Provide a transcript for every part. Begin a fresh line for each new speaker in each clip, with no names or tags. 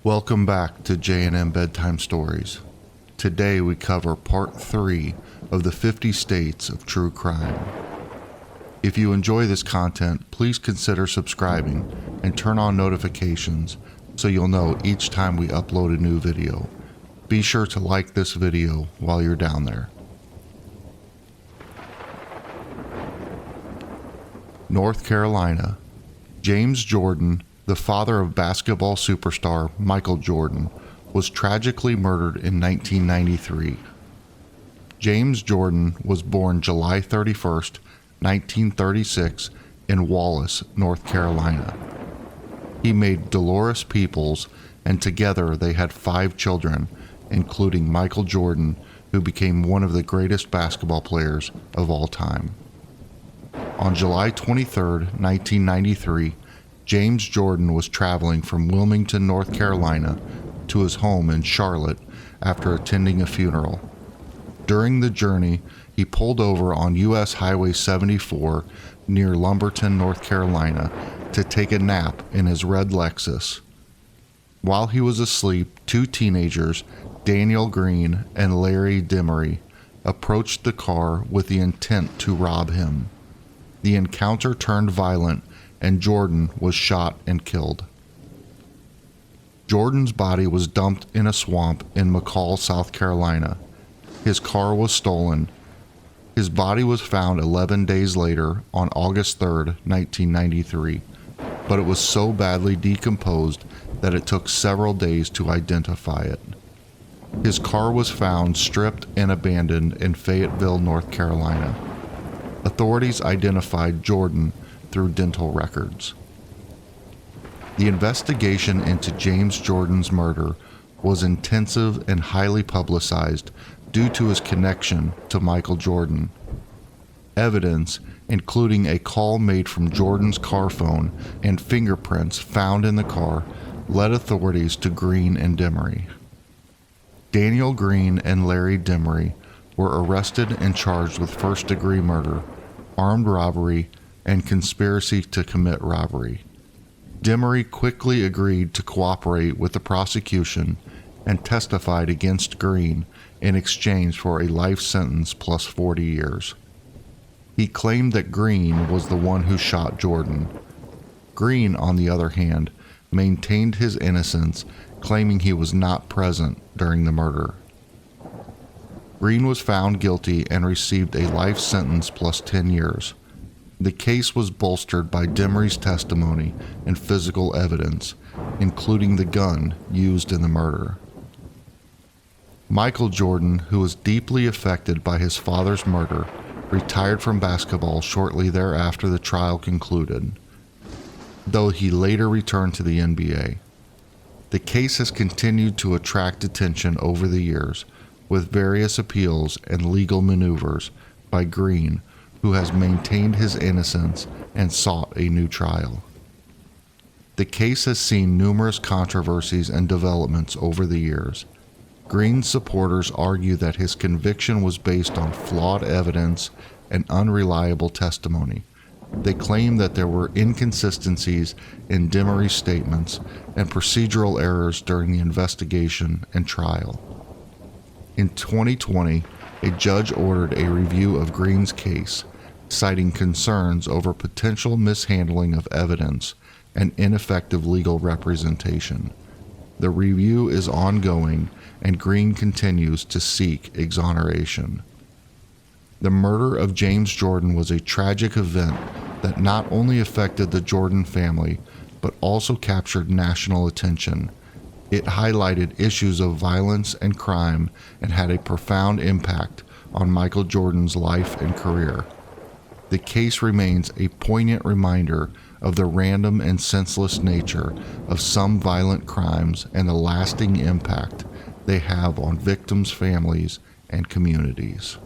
Welcome back to J&M Bedtime Stories. Today we cover part 3 of the 50 States of True Crime. If you enjoy this content, please consider subscribing and turn on notifications so you'll know each time we upload a new video. Be sure to like this video while you're down there. North Carolina. James Jordan, the father of basketball superstar Michael Jordan, was tragically murdered in 1993. James Jordan was born July 31st, 1936 in Wallace, North Carolina. He made Dolores Peoples, and together they had 5 children, including Michael Jordan, who became one of the greatest basketball players of all time. On July 23rd, 1993, James Jordan was traveling from Wilmington, North Carolina, to his home in Charlotte after attending a funeral. During the journey, he pulled over on U.S. Highway 74 near Lumberton, North Carolina, to take a nap in his red Lexus. While he was asleep, 2 teenagers, Daniel Green and Larry Demery, approached the car with the intent to rob him. The encounter turned violent, and Jordan was shot and killed. Jordan's body was dumped in a swamp in McCall, South Carolina. His car was stolen. His body was found 11 days later on August 3rd, 1993, but it was so badly decomposed that it took several days to identify it. His car was found stripped and abandoned in Fayetteville, North Carolina. Authorities identified Jordan through dental records. The investigation into James Jordan's murder was intensive and highly publicized due to his connection to Michael Jordan. Evidence, including a call made from Jordan's car phone and fingerprints found in the car, led authorities to Green and Demery. Daniel Green and Larry Demery were arrested and charged with first-degree murder, armed robbery, and conspiracy to commit robbery. Demery quickly agreed to cooperate with the prosecution and testified against Green in exchange for a life sentence plus 40 years. He claimed that Green was the one who shot Jordan. Green, on the other hand, maintained his innocence, claiming he was not present during the murder. Green was found guilty and received a life sentence plus 10 years. The case was bolstered by Demery's testimony and physical evidence, including the gun used in the murder. Michael Jordan, who was deeply affected by his father's murder, retired from basketball shortly thereafter the trial concluded, though he later returned to the NBA. The case has continued to attract attention over the years, with various appeals and legal maneuvers by Green, who has maintained his innocence and sought a new trial. The case has seen numerous controversies and developments over the years. Green's supporters argue that his conviction was based on flawed evidence and unreliable testimony. They claim that there were inconsistencies in Demery's statements and procedural errors during the investigation and trial. In 2020, a judge ordered a review of Green's case, citing concerns over potential mishandling of evidence and ineffective legal representation. The review is ongoing, and Green continues to seek exoneration. The murder of James Jordan was a tragic event that not only affected the Jordan family, but also captured national attention. It highlighted issues of violence and crime and had a profound impact on Michael Jordan's life and career. The case remains a poignant reminder of the random and senseless nature of some violent crimes and the lasting impact they have on victims' families and communities.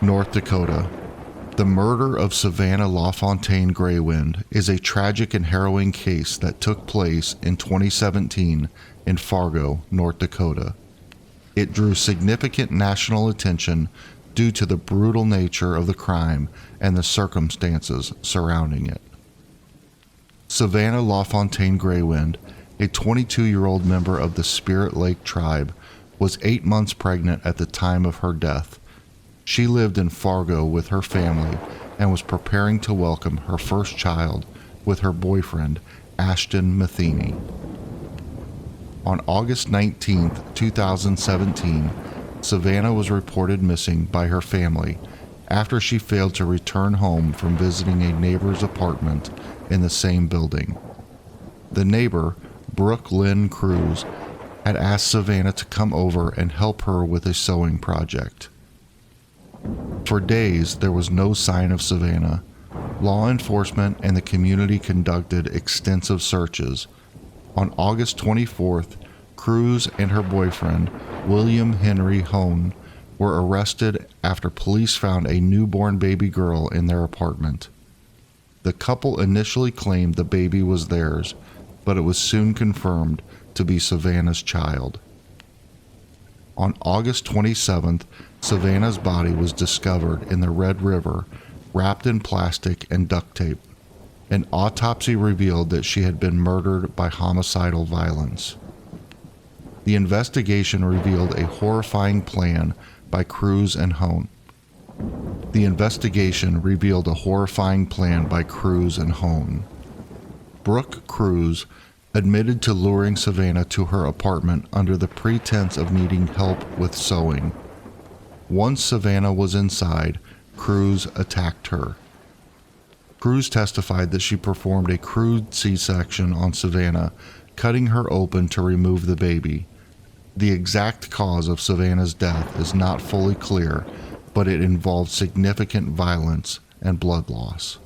North Dakota. The murder of Savannah LaFontaine Greywind is a tragic and harrowing case that took place in 2017 in Fargo, North Dakota. It drew significant national attention due to the brutal nature of the crime and the circumstances surrounding it. Savannah LaFontaine Greywind, a 22-year-old member of the Spirit Lake tribe, was 8 months pregnant at the time of her death. She lived in Fargo with her family and was preparing to welcome her first child with her boyfriend, Ashton Matheny. On August 19, 2017, Savannah was reported missing by her family after she failed to return home from visiting a neighbor's apartment in the same building. The neighbor, Brooke Lynn Cruz, had asked Savannah to come over and help her with a sewing project. For days, there was no sign of Savannah. Law enforcement and the community conducted extensive searches. On August 24th, Cruz and her boyfriend, William Henry Hone, were arrested after police found a newborn baby girl in their apartment. The couple initially claimed the baby was theirs, but it was soon confirmed to be Savannah's child. On August 27th, Savannah's body was discovered in the Red River, wrapped in plastic and duct tape. An autopsy revealed that she had been murdered by homicidal violence. The investigation revealed a horrifying plan by Cruz and Hone. Brooke Cruz admitted to luring Savannah to her apartment under the pretense of needing help with sewing. Once Savannah was inside, Cruz attacked her. Cruz testified that she performed a crude C-section on Savannah, cutting her open to remove the baby. The exact cause of Savannah's death is not fully clear, but it involved significant violence and blood loss.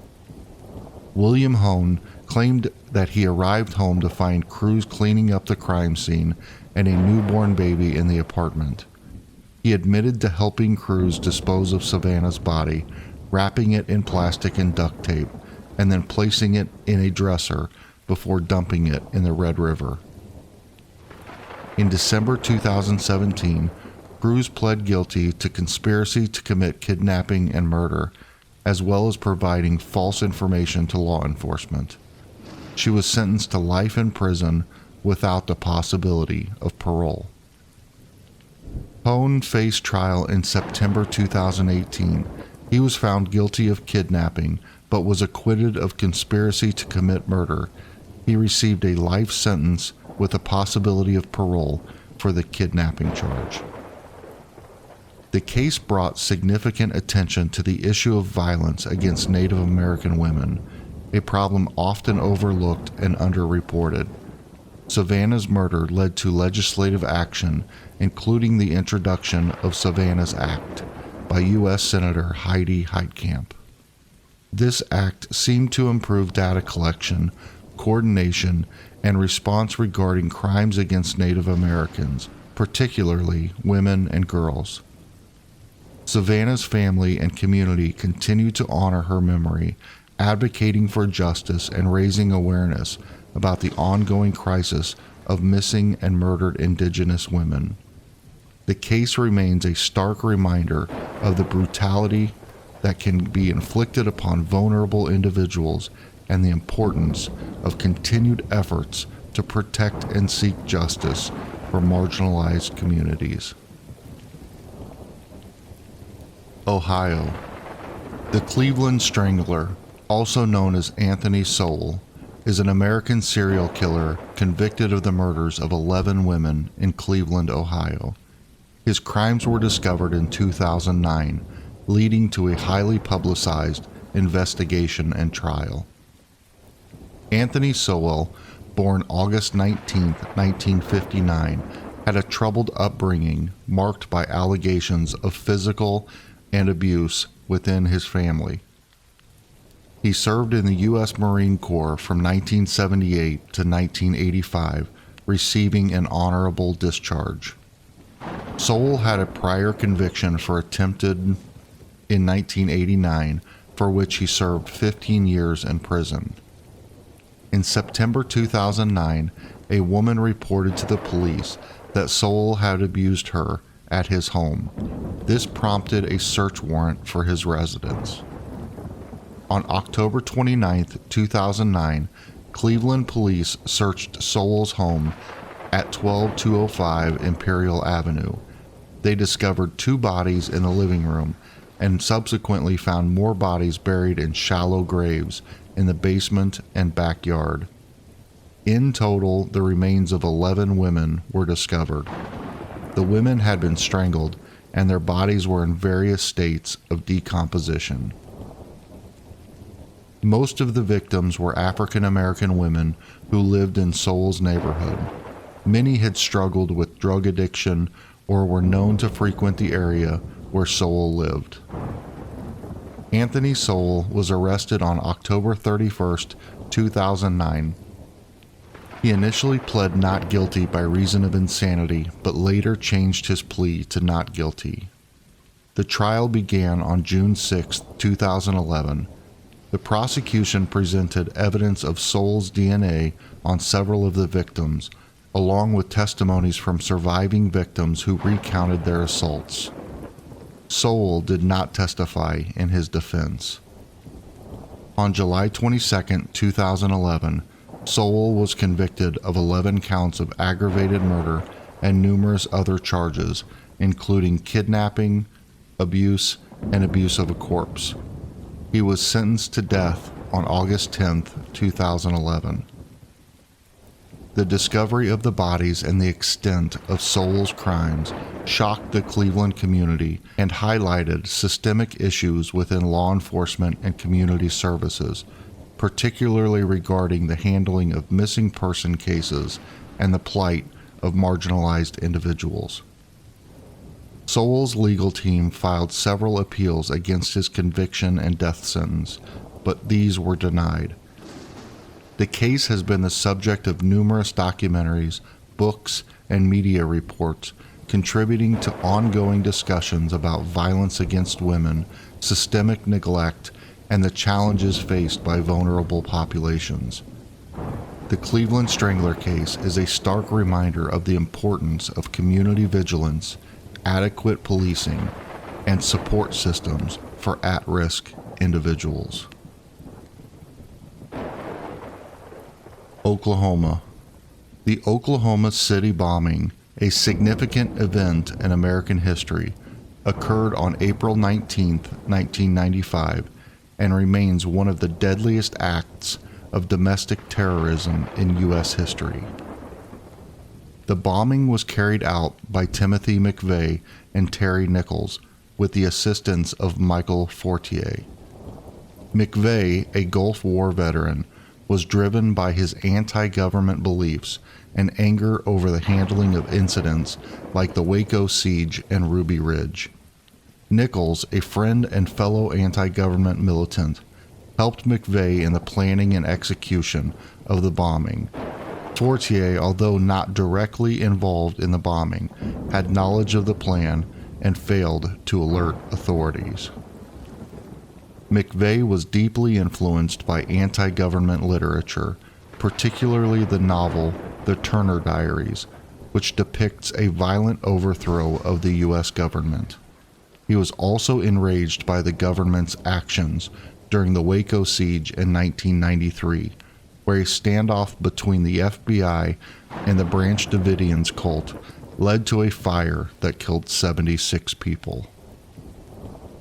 William Hone claimed that he arrived home to find Cruz cleaning up the crime scene and a newborn baby in the apartment. He admitted to helping Cruz dispose of Savannah's body, wrapping it in plastic and duct tape, and then placing it in a dresser before dumping it in the Red River. In December 2017, Cruz pled guilty to conspiracy to commit kidnapping and murder, as well as providing false information to law enforcement. She was sentenced to life in prison without the possibility of parole. Hone faced trial in September 2018. He was found guilty of kidnapping, but was acquitted of conspiracy to commit murder. He received a life sentence with a possibility of parole for the kidnapping charge. The case brought significant attention to the issue of violence against Native American women, a problem often overlooked and underreported. Savannah's murder led to legislative action, including the introduction of Savannah's Act by U.S. Senator Heidi Heitkamp. This act seemed to improve data collection, coordination, and response regarding crimes against Native Americans, particularly women and girls. Savannah's family and community continue to honor her memory, advocating for justice and raising awareness about the ongoing crisis of missing and murdered Indigenous women. The case remains a stark reminder of the brutality that can be inflicted upon vulnerable individuals and the importance of continued efforts to protect and seek justice for marginalized communities. Ohio. The Cleveland Strangler, also known as Anthony Sowell, is an American serial killer convicted of the murders of 11 women in Cleveland, Ohio. His crimes were discovered in 2009, leading to a highly publicized investigation and trial. Anthony Sowell, born August 19, 1959, had a troubled upbringing marked by allegations of physical and abuse within his family. He served in the U.S. Marine Corps from 1978 to 1985, receiving an honorable discharge. Sowell had a prior conviction for attempted in 1989, for which he served 15 years in prison. In September 2009, a woman reported to the police that Sowell had abused her at his home. This prompted a search warrant for his residence. On October 29, 2009, Cleveland police searched Sowell's home at 12205 Imperial Avenue. They discovered 2 bodies in the living room and subsequently found more bodies buried in shallow graves in the basement and backyard. In total, the remains of 11 women were discovered. The women had been strangled, and their bodies were in various states of decomposition. Most of the victims were African American women who lived in Sowell's neighborhood. Many had struggled with drug addiction or were known to frequent the area where Sowell lived. Anthony Sowell was arrested on October 31st, 2009. He initially pled not guilty by reason of insanity, but later changed his plea to not guilty. The trial began on June 6, 2011. The prosecution presented evidence of Sowell's DNA on several of the victims, along with testimonies from surviving victims who recounted their assaults. Sowell did not testify in his defense. On July 22, 2011, Sowell was convicted of 11 counts of aggravated murder and numerous other charges, including kidnapping, abuse, and abuse of a corpse. He was sentenced to death on August 10, 2011. The discovery of the bodies and the extent of Sowell's crimes shocked the Cleveland community and highlighted systemic issues within law enforcement and community services, particularly regarding the handling of missing person cases and the plight of marginalized individuals. Sowell's legal team filed several appeals against his conviction and death sentence, but these were denied. The case has been the subject of numerous documentaries, books, and media reports, contributing to ongoing discussions about violence against women, systemic neglect, and the challenges faced by vulnerable populations. The Cleveland Strangler case is a stark reminder of the importance of community vigilance, adequate policing, and support systems for at-risk individuals. Oklahoma. The Oklahoma City bombing, a significant event in American history, occurred on April 19, 1995, and remains one of the deadliest acts of domestic terrorism in U.S. history. The bombing was carried out by Timothy McVey and Terry Nichols with the assistance of Michael Fortier. McVey, a Gulf War veteran, was driven by his anti-government beliefs and anger over the handling of incidents like the Waco siege and Ruby Ridge. Nichols, a friend and fellow anti-government militant, helped McVey in the planning and execution of the bombing. Fortier, although not directly involved in the bombing, had knowledge of the plan and failed to alert authorities. McVey was deeply influenced by anti-government literature, particularly the novel The Turner Diaries, which depicts a violent overthrow of the U.S. government. He was also enraged by the government's actions during the Waco siege in 1993, where a standoff between the FBI and the Branch Davidians cult led to a fire that killed 76 people.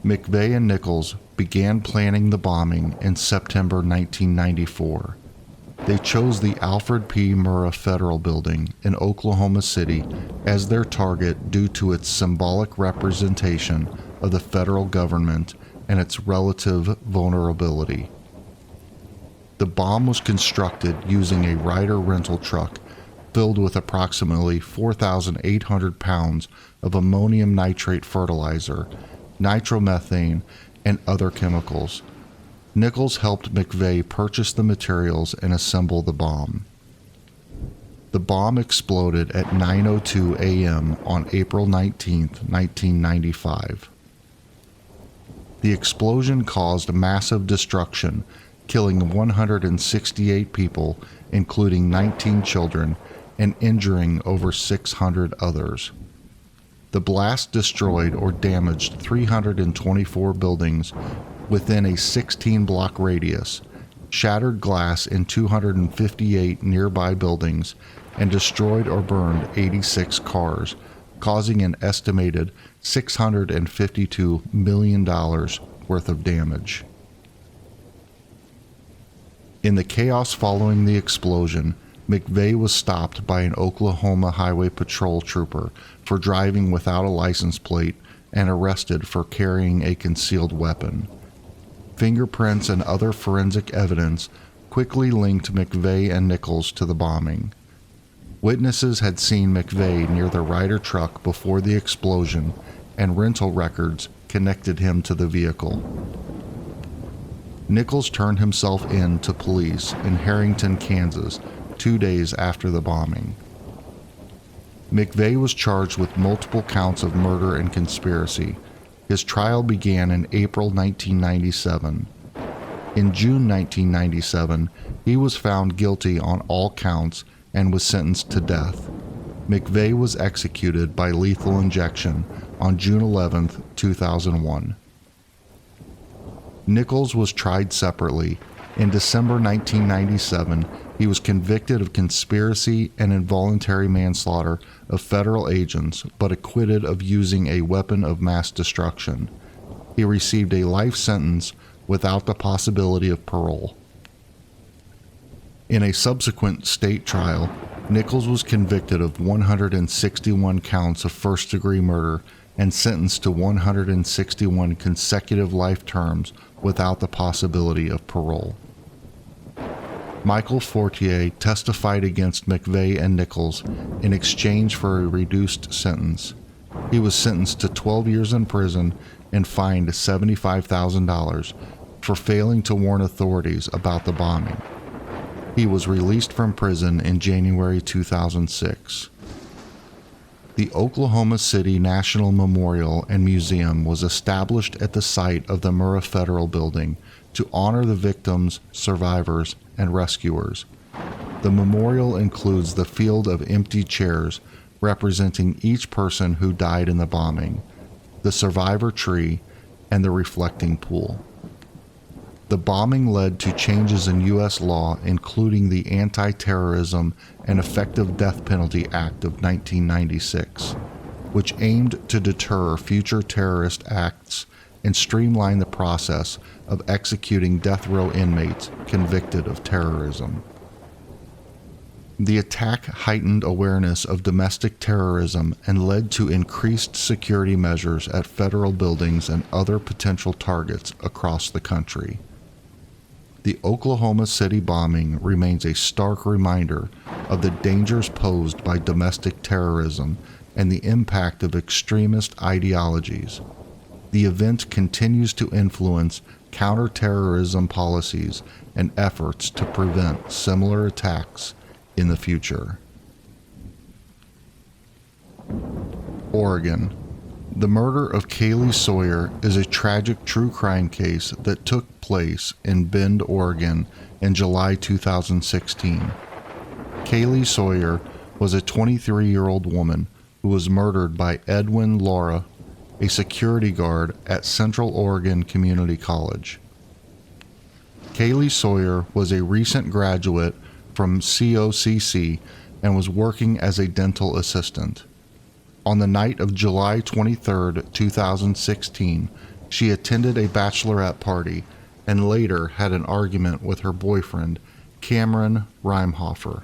McVey and Nichols began planning the bombing in September 1994. They chose the Alfred P. Murrah Federal Building in Oklahoma City as their target due to its symbolic representation of the federal government and its relative vulnerability. The bomb was constructed using a Ryder rental truck filled with approximately 4,800 pounds of ammonium nitrate fertilizer, nitromethane, and other chemicals. Nichols helped McVey purchase the materials and assemble the bomb. The bomb exploded at 9:02 a.m. on April 19, 1995. The explosion caused massive destruction, killing 168 people, including 19 children, and injuring over 600 others. The blast destroyed or damaged 324 buildings within a 16-block radius, shattered glass in 258 nearby buildings, and destroyed or burned 86 cars, causing an estimated $652 million worth of damage. In the chaos following the explosion, McVey was stopped by an Oklahoma Highway Patrol trooper for driving without a license plate and arrested for carrying a concealed weapon. Fingerprints and other forensic evidence quickly linked McVey and Nichols to the bombing. Witnesses had seen McVey near the Ryder truck before the explosion, and rental records connected him to the vehicle. Nichols turned himself in to police in Harrington, Kansas, 2 days after the bombing. McVey was charged with multiple counts of murder and conspiracy. His trial began in April 1997. In June 1997, he was found guilty on all counts and was sentenced to death. McVey was executed by lethal injection on June 11, 2001. Nichols was tried separately. In December 1997, he was convicted of conspiracy and involuntary manslaughter of federal agents, but acquitted of using a weapon of mass destruction. He received a life sentence without the possibility of parole. In a subsequent state trial, Nichols was convicted of 161 counts of first-degree murder and sentenced to 161 consecutive life terms without the possibility of parole. Michael Fortier testified against McVey and Nichols in exchange for a reduced sentence. He was sentenced to 12 years in prison and fined $75,000 for failing to warn authorities about the bombing. He was released from prison in January 2006. The Oklahoma City National Memorial and Museum was established at the site of the Murrah Federal Building to honor the victims, survivors, and rescuers. The memorial includes the field of empty chairs representing each person who died in the bombing, the survivor tree, and the reflecting pool. The bombing led to changes in U.S. law, including the Anti-Terrorism and Effective Death Penalty Act of 1996, which aimed to deter future terrorist acts and streamline the process of executing death row inmates convicted of terrorism. The attack heightened awareness of domestic terrorism and led to increased security measures at federal buildings and other potential targets across the country. The Oklahoma City bombing remains a stark reminder of the dangers posed by domestic terrorism and the impact of extremist ideologies. The event continues to influence counterterrorism policies and efforts to prevent similar attacks in the future. Oregon. The murder of Kaylee Sawyer is a tragic true crime case that took place in Bend, Oregon in July 2016. Kaylee Sawyer was a 23-year-old woman who was murdered by Edwin Laura, a security guard at Central Oregon Community College. Kaylee Sawyer was a recent graduate from COCC and was working as a dental assistant. On the night of July 23, 2016, she attended a bachelorette party and later had an argument with her boyfriend, Cameron Reimhofer.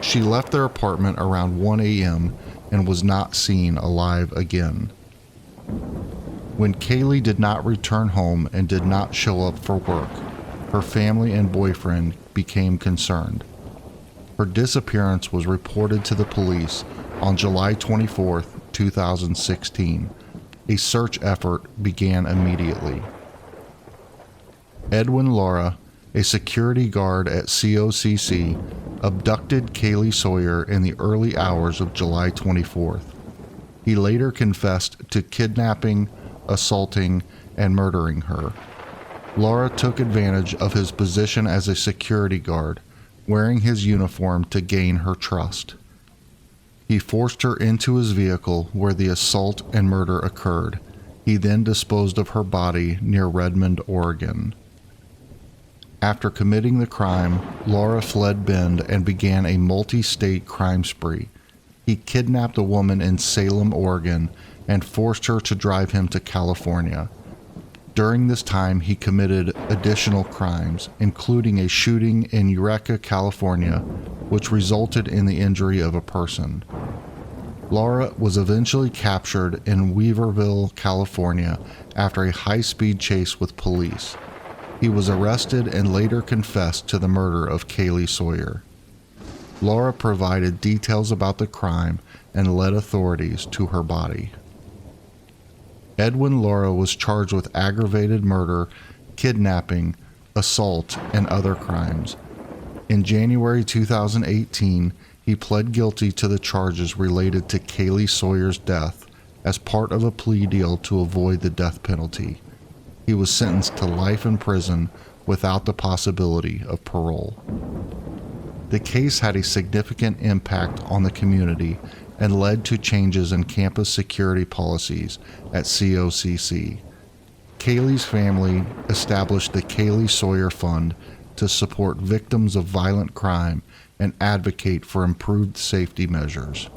She left their apartment around 1 a.m. and was not seen alive again. When Kaylee did not return home and did not show up for work, her family and boyfriend became concerned. Her disappearance was reported to the police on July 24, 2016. A search effort began immediately. Edwin Laura, a security guard at COCC, abducted Kaylee Sawyer in the early hours of July 24th. He later confessed to kidnapping, assaulting, and murdering her. Laura took advantage of his position as a security guard, wearing his uniform to gain her trust. He forced her into his vehicle where the assault and murder occurred. He then disposed of her body near Redmond, Oregon. After committing the crime, Laura fled Bend and began a multi-state crime spree. He kidnapped a woman in Salem, Oregon, and forced her to drive him to California. During this time, he committed additional crimes, including a shooting in Eureka, California, which resulted in the injury of a person. Laura was eventually captured in Weaverville, California, after a high-speed chase with police. He was arrested and later confessed to the murder of Kaylee Sawyer. Laura provided details about the crime and led authorities to her body. Edwin Laura was charged with aggravated murder, kidnapping, assault, and other crimes. In January 2018, he pled guilty to the charges related to Kaylee Sawyer's death as part of a plea deal to avoid the death penalty. He was sentenced to life in prison without the possibility of parole. The case had a significant impact on the community and led to changes in campus security policies at COCC. Kaylee's family established the Kaylee Sawyer Fund to support victims of violent crime and advocate for improved safety measures.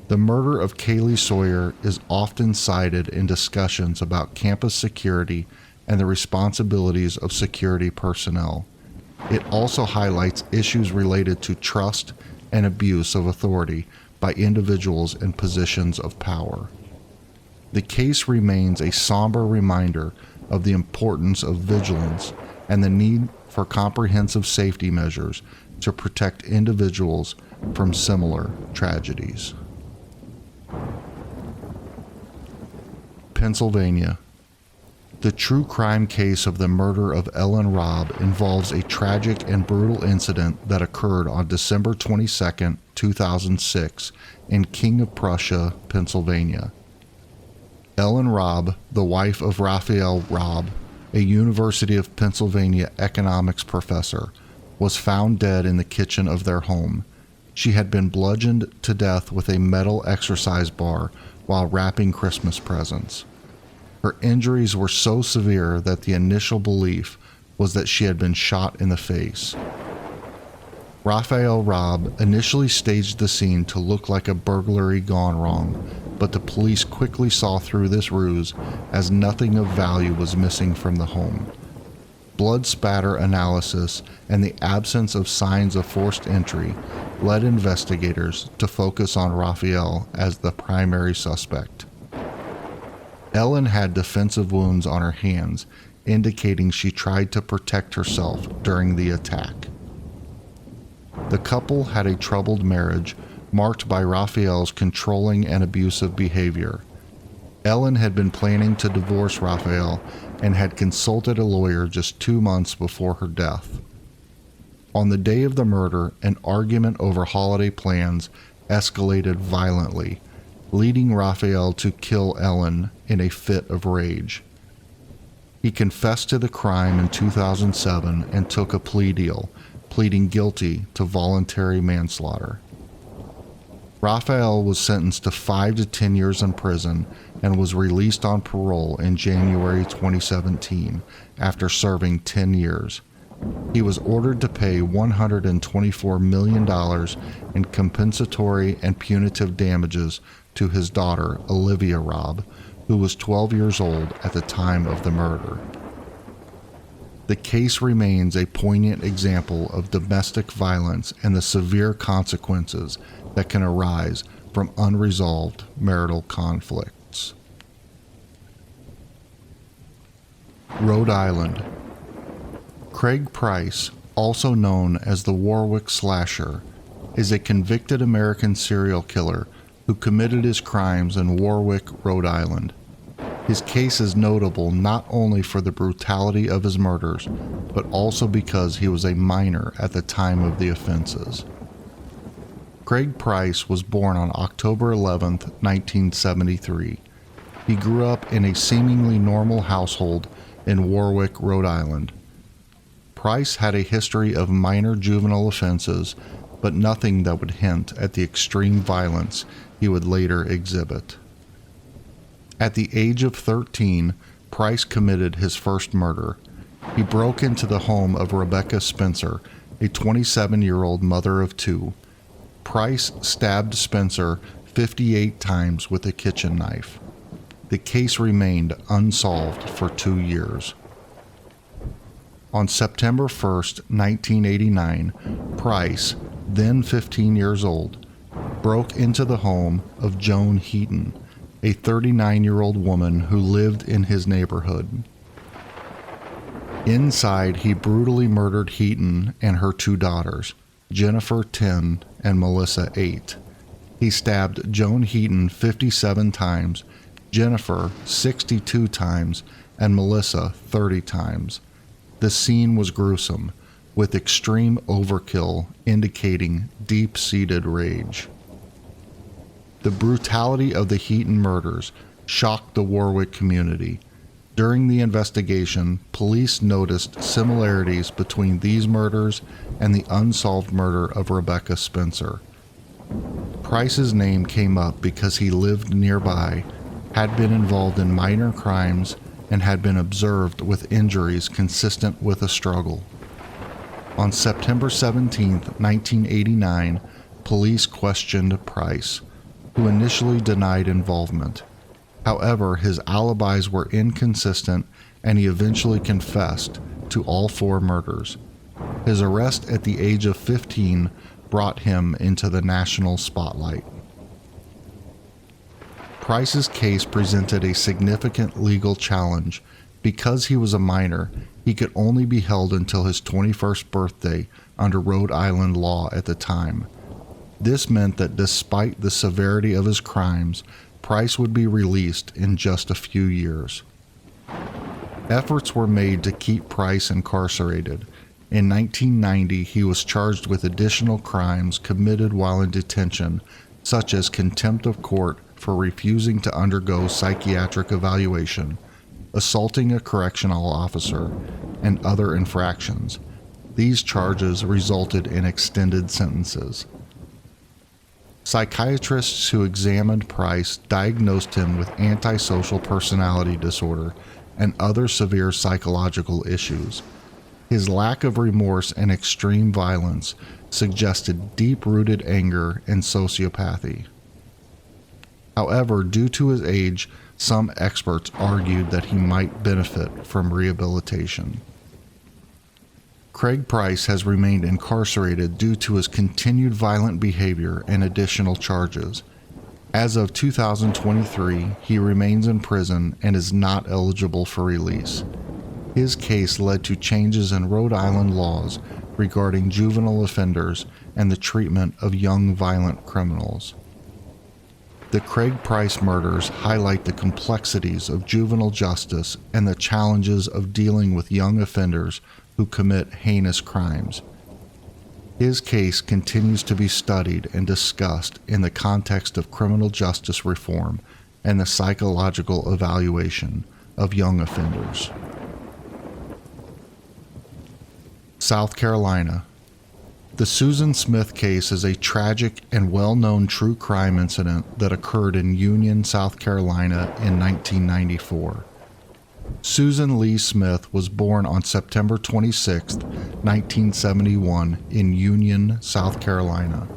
The murder of Kaylee Sawyer is often cited in discussions about campus security and the responsibilities of security personnel. It also highlights issues related to trust and abuse of authority by individuals in positions of power. The case remains a somber reminder of the importance of vigilance and the need for comprehensive safety measures to protect individuals from similar tragedies. Pennsylvania. The true crime case of the murder of Ellen Robb involves a tragic and brutal incident that occurred on December 22, 2006 in King of Prussia, Pennsylvania. Ellen Robb, the wife of Raphael Robb, a University of Pennsylvania economics professor, was found dead in the kitchen of their home. She had been bludgeoned to death with a metal exercise bar while wrapping Christmas presents. Her injuries were so severe that the initial belief was that she had been shot in the face. Raphael Robb initially staged the scene to look like a burglary gone wrong, but the police quickly saw through this ruse as nothing of value was missing from the home. Blood spatter analysis and the absence of signs of forced entry led investigators to focus on Raphael as the primary suspect. Ellen had defensive wounds on her hands, indicating she tried to protect herself during the attack. The couple had a troubled marriage marked by Raphael's controlling and abusive behavior. Ellen had been planning to divorce Raphael and had consulted a lawyer just 2 months before her death. On the day of the murder, an argument over holiday plans escalated violently, leading Raphael to kill Ellen in a fit of rage. He confessed to the crime in 2007 and took a plea deal, pleading guilty to voluntary manslaughter. Raphael was sentenced to 5 to 10 years in prison and was released on parole in January 2017 after serving 10 years. He was ordered to pay $124 million in compensatory and punitive damages to his daughter, Olivia Robb, who was 12 years old at the time of the murder. The case remains a poignant example of domestic violence and the severe consequences that can arise from unresolved marital conflicts. Rhode Island. Craig Price, also known as the Warwick Slasher, is a convicted American serial killer who committed his crimes in Warwick, Rhode Island. His case is notable not only for the brutality of his murders, but also because he was a minor at the time of the offenses. Craig Price was born on October 11, 1973. He grew up in a seemingly normal household in Warwick, Rhode Island. Price had a history of minor juvenile offenses, but nothing that would hint at the extreme violence he would later exhibit. At the age of 13, Price committed his first murder. He broke into the home of Rebecca Spencer, a 27-year-old mother of two. Price stabbed Spencer 58 times with a kitchen knife. The case remained unsolved for 2 years. On September 1st, 1989, Price, then 15 years old, broke into the home of Joan Heaton, a 39-year-old woman who lived in his neighborhood. Inside, he brutally murdered Heaton and her 2 daughters, Jennifer 10 and Melissa 8. He stabbed Joan Heaton 57 times, Jennifer 62 times, and Melissa 30 times. The scene was gruesome, with extreme overkill indicating deep-seated rage. The brutality of the Heaton murders shocked the Warwick community. During the investigation, police noticed similarities between these murders and the unsolved murder of Rebecca Spencer. Price's name came up because he lived nearby, had been involved in minor crimes, and had been observed with injuries consistent with a struggle. On September 17, 1989, police questioned Price, who initially denied involvement. However, his alibis were inconsistent and he eventually confessed to all 4 murders. His arrest at the age of 15 brought him into the national spotlight. Price's case presented a significant legal challenge. Because he was a minor, he could only be held until his 21st birthday under Rhode Island law at the time. This meant that despite the severity of his crimes, Price would be released in just a few years. Efforts were made to keep Price incarcerated. In 1990, he was charged with additional crimes committed while in detention, such as contempt of court for refusing to undergo psychiatric evaluation, assaulting a correctional officer, and other infractions. These charges resulted in extended sentences. Psychiatrists who examined Price diagnosed him with antisocial personality disorder and other severe psychological issues. His lack of remorse and extreme violence suggested deep-rooted anger and sociopathy. However, due to his age, some experts argued that he might benefit from rehabilitation. Craig Price has remained incarcerated due to his continued violent behavior and additional charges. As of 2023, he remains in prison and is not eligible for release. His case led to changes in Rhode Island laws regarding juvenile offenders and the treatment of young violent criminals. The Craig Price murders highlight the complexities of juvenile justice and the challenges of dealing with young offenders who commit heinous crimes. His case continues to be studied and discussed in the context of criminal justice reform and the psychological evaluation of young offenders. South Carolina. The Susan Smith case is a tragic and well-known true crime incident that occurred in Union, South Carolina in 1994. Susan Lee Smith was born on September 26, 1971 in Union, South Carolina.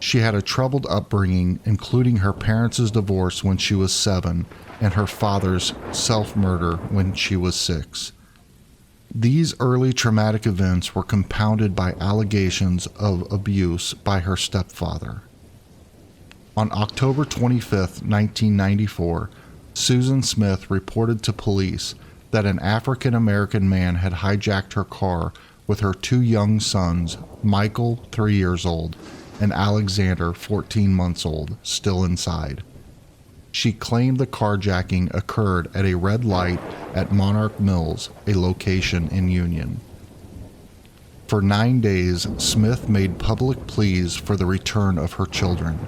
She had a troubled upbringing, including her parents' divorce when she was 7 and her father's self-murder when she was 6. These early traumatic events were compounded by allegations of abuse by her stepfather. On October 25, 1994, Susan Smith reported to police that an African-American man had hijacked her car with her 2 young sons, Michael, 3 years old, and Alexander, 14 months old, still inside. She claimed the carjacking occurred at a red light at Monarch Mills, a location in Union. For 9 days, Smith made public pleas for the return of her children.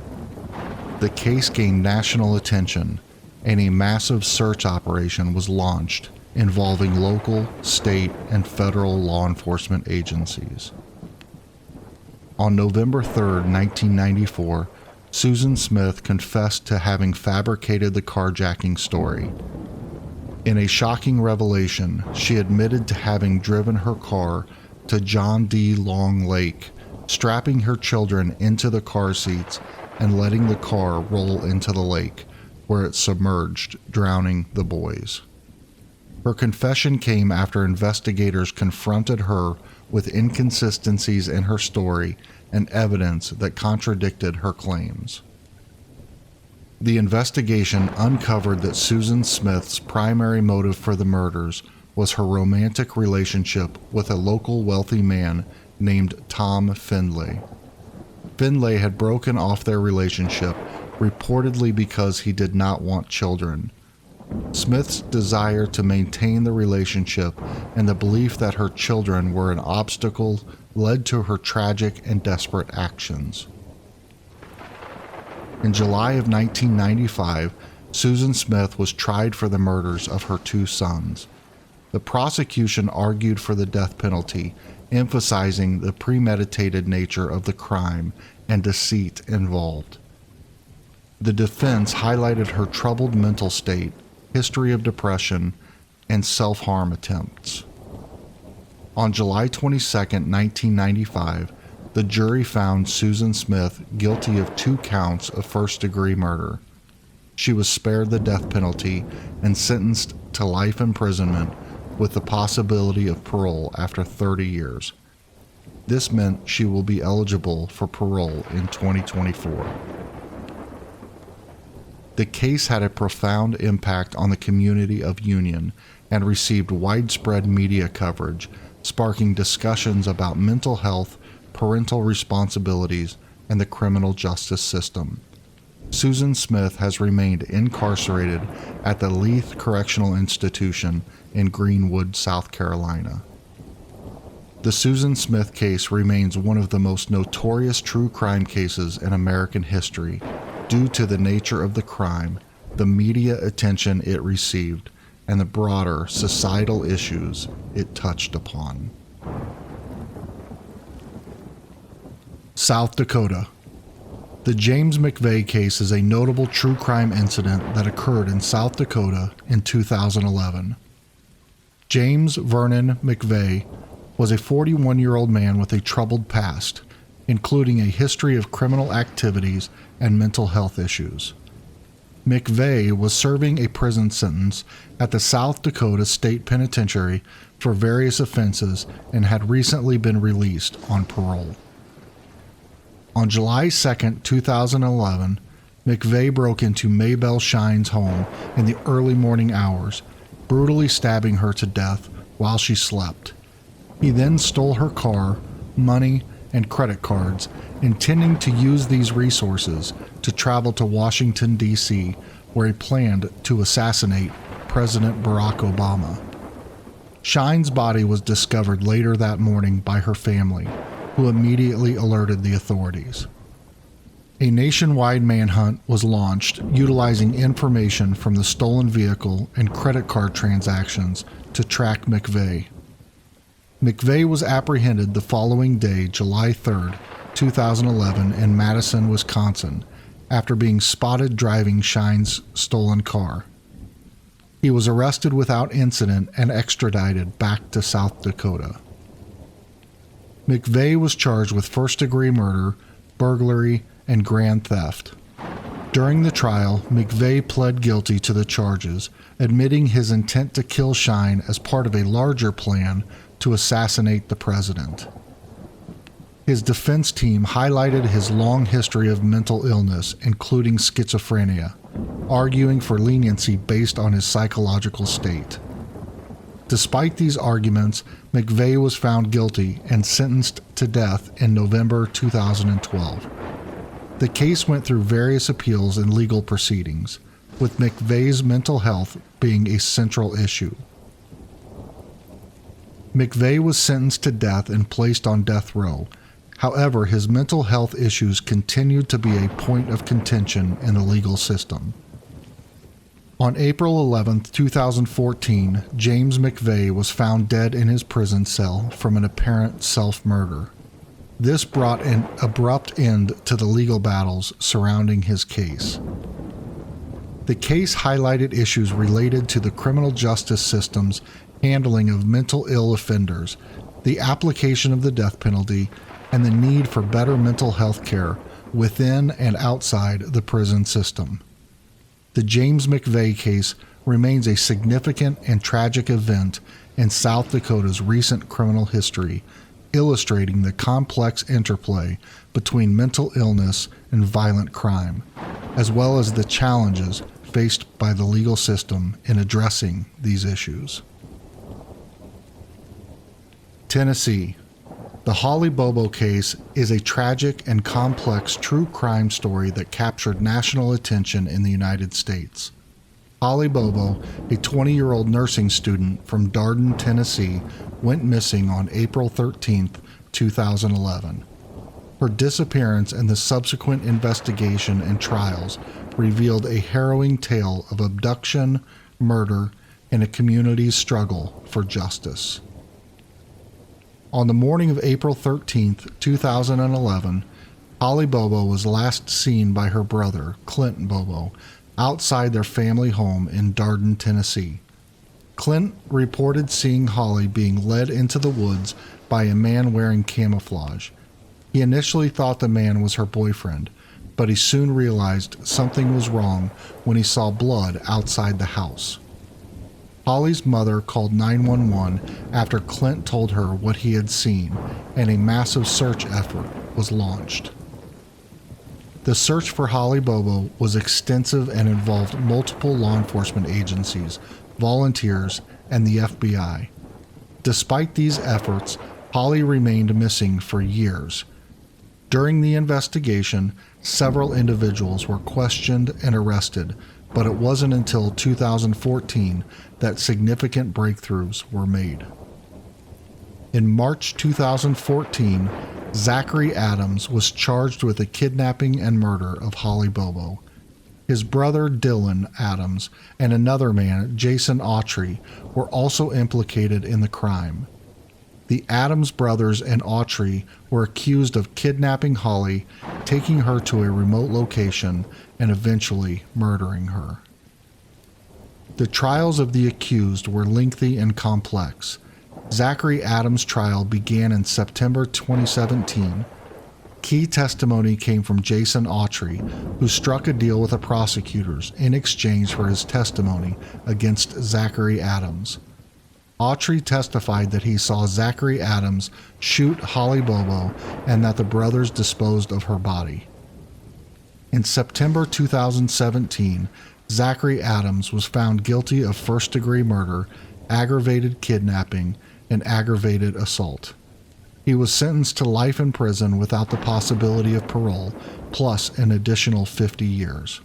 The case gained national attention, and a massive search operation was launched involving local, state, and federal law enforcement agencies. On November 3, 1994, Susan Smith confessed to having fabricated the carjacking story. In a shocking revelation, she admitted to having driven her car to John D. Long Lake, strapping her children into the car seats and letting the car roll into the lake, where it submerged, drowning the boys. Her confession came after investigators confronted her with inconsistencies in her story and evidence that contradicted her claims. The investigation uncovered that Susan Smith's primary motive for the murders was her romantic relationship with a local wealthy man named Tom Findlay. Findlay had broken off their relationship, reportedly because he did not want children. Smith's desire to maintain the relationship and the belief that her children were an obstacle led to her tragic and desperate actions. In July of 1995, Susan Smith was tried for the murders of her two sons. The prosecution argued for the death penalty, emphasizing the premeditated nature of the crime and deceit involved. The defense highlighted her troubled mental state, history of depression, and self-harm attempts. On July 22, 1995, the jury found Susan Smith guilty of 2 counts of first-degree murder. She was spared the death penalty and sentenced to life imprisonment with the possibility of parole after 30 years. This meant she will be eligible for parole in 2024. The case had a profound impact on the community of Union and received widespread media coverage, sparking discussions about mental health, parental responsibilities, and the criminal justice system. Susan Smith has remained incarcerated at the Leith Correctional Institution in Greenwood, South Carolina. The Susan Smith case remains one of the most notorious true crime cases in American history due to the nature of the crime, the media attention it received, and the broader societal issues it touched upon. South Dakota. The James McVey case is a notable true crime incident that occurred in South Dakota in 2011. James Vernon McVey was a 41-year-old man with a troubled past, including a history of criminal activities and mental health issues. McVey was serving a prison sentence at the South Dakota State Penitentiary for various offenses and had recently been released on parole. On July 2, 2011, McVey broke into Maybelle Shine's home in the early morning hours, brutally stabbing her to death while she slept. He then stole her car, money, and credit cards, intending to use these resources to travel to Washington, D.C., where he planned to assassinate President Barack Obama. Shine's body was discovered later that morning by her family, who immediately alerted the authorities. A nationwide manhunt was launched utilizing information from the stolen vehicle and credit card transactions to track McVey. McVey was apprehended the following day, July 3, 2011, in Madison, Wisconsin, after being spotted driving Shine's stolen car. He was arrested without incident and extradited back to South Dakota. McVey was charged with first-degree murder, burglary, and grand theft. During the trial, McVey pled guilty to the charges, admitting his intent to kill Shine as part of a larger plan to assassinate the president. His defense team highlighted his long history of mental illness, including schizophrenia, arguing for leniency based on his psychological state. Despite these arguments, McVey was found guilty and sentenced to death in November 2012. The case went through various appeals and legal proceedings, with McVey's mental health being a central issue. McVey was sentenced to death and placed on death row. However, his mental health issues continued to be a point of contention in the legal system. On April 11, 2014, James McVey was found dead in his prison cell from an apparent self-murder. This brought an abrupt end to the legal battles surrounding his case. The case highlighted issues related to the criminal justice system's handling of mental ill offenders, the application of the death penalty, and the need for better mental health care within and outside the prison system. The James McVey case remains a significant and tragic event in South Dakota's recent criminal history, illustrating the complex interplay between mental illness and violent crime, as well as the challenges faced by the legal system in addressing these issues. Tennessee. The Holly Bobo case is a tragic and complex true crime story that captured national attention in the United States. Holly Bobo, a 20-year-old nursing student from Darden, Tennessee, went missing on April 13, 2011. Her disappearance and the subsequent investigation and trials revealed a harrowing tale of abduction, murder, and a community's struggle for justice. On the morning of April 13, 2011, Holly Bobo was last seen by her brother, Clint Bobo, outside their family home in Darden, Tennessee. Clint reported seeing Holly being led into the woods by a man wearing camouflage. He initially thought the man was her boyfriend, but he soon realized something was wrong when he saw blood outside the house. Holly's mother called 911 after Clint told her what he had seen, and a massive search effort was launched. The search for Holly Bobo was extensive and involved multiple law enforcement agencies, volunteers, and the FBI. Despite these efforts, Holly remained missing for years. During the investigation, several individuals were questioned and arrested, but it wasn't until 2014 that significant breakthroughs were made. In March 2014, Zachary Adams was charged with the kidnapping and murder of Holly Bobo. His brother Dylan Adams and another man, Jason Autry, were also implicated in the crime. The Adams brothers and Autry were accused of kidnapping Holly, taking her to a remote location, and eventually murdering her. The trials of the accused were lengthy and complex. Zachary Adams' trial began in September 2017. Key testimony came from Jason Autry, who struck a deal with the prosecutors in exchange for his testimony against Zachary Adams. Autry testified that he saw Zachary Adams shoot Holly Bobo and that the brothers disposed of her body. In September 2017, Zachary Adams was found guilty of first-degree murder, aggravated kidnapping, and aggravated assault. He was sentenced to life in prison without the possibility of parole, plus an additional 50 years.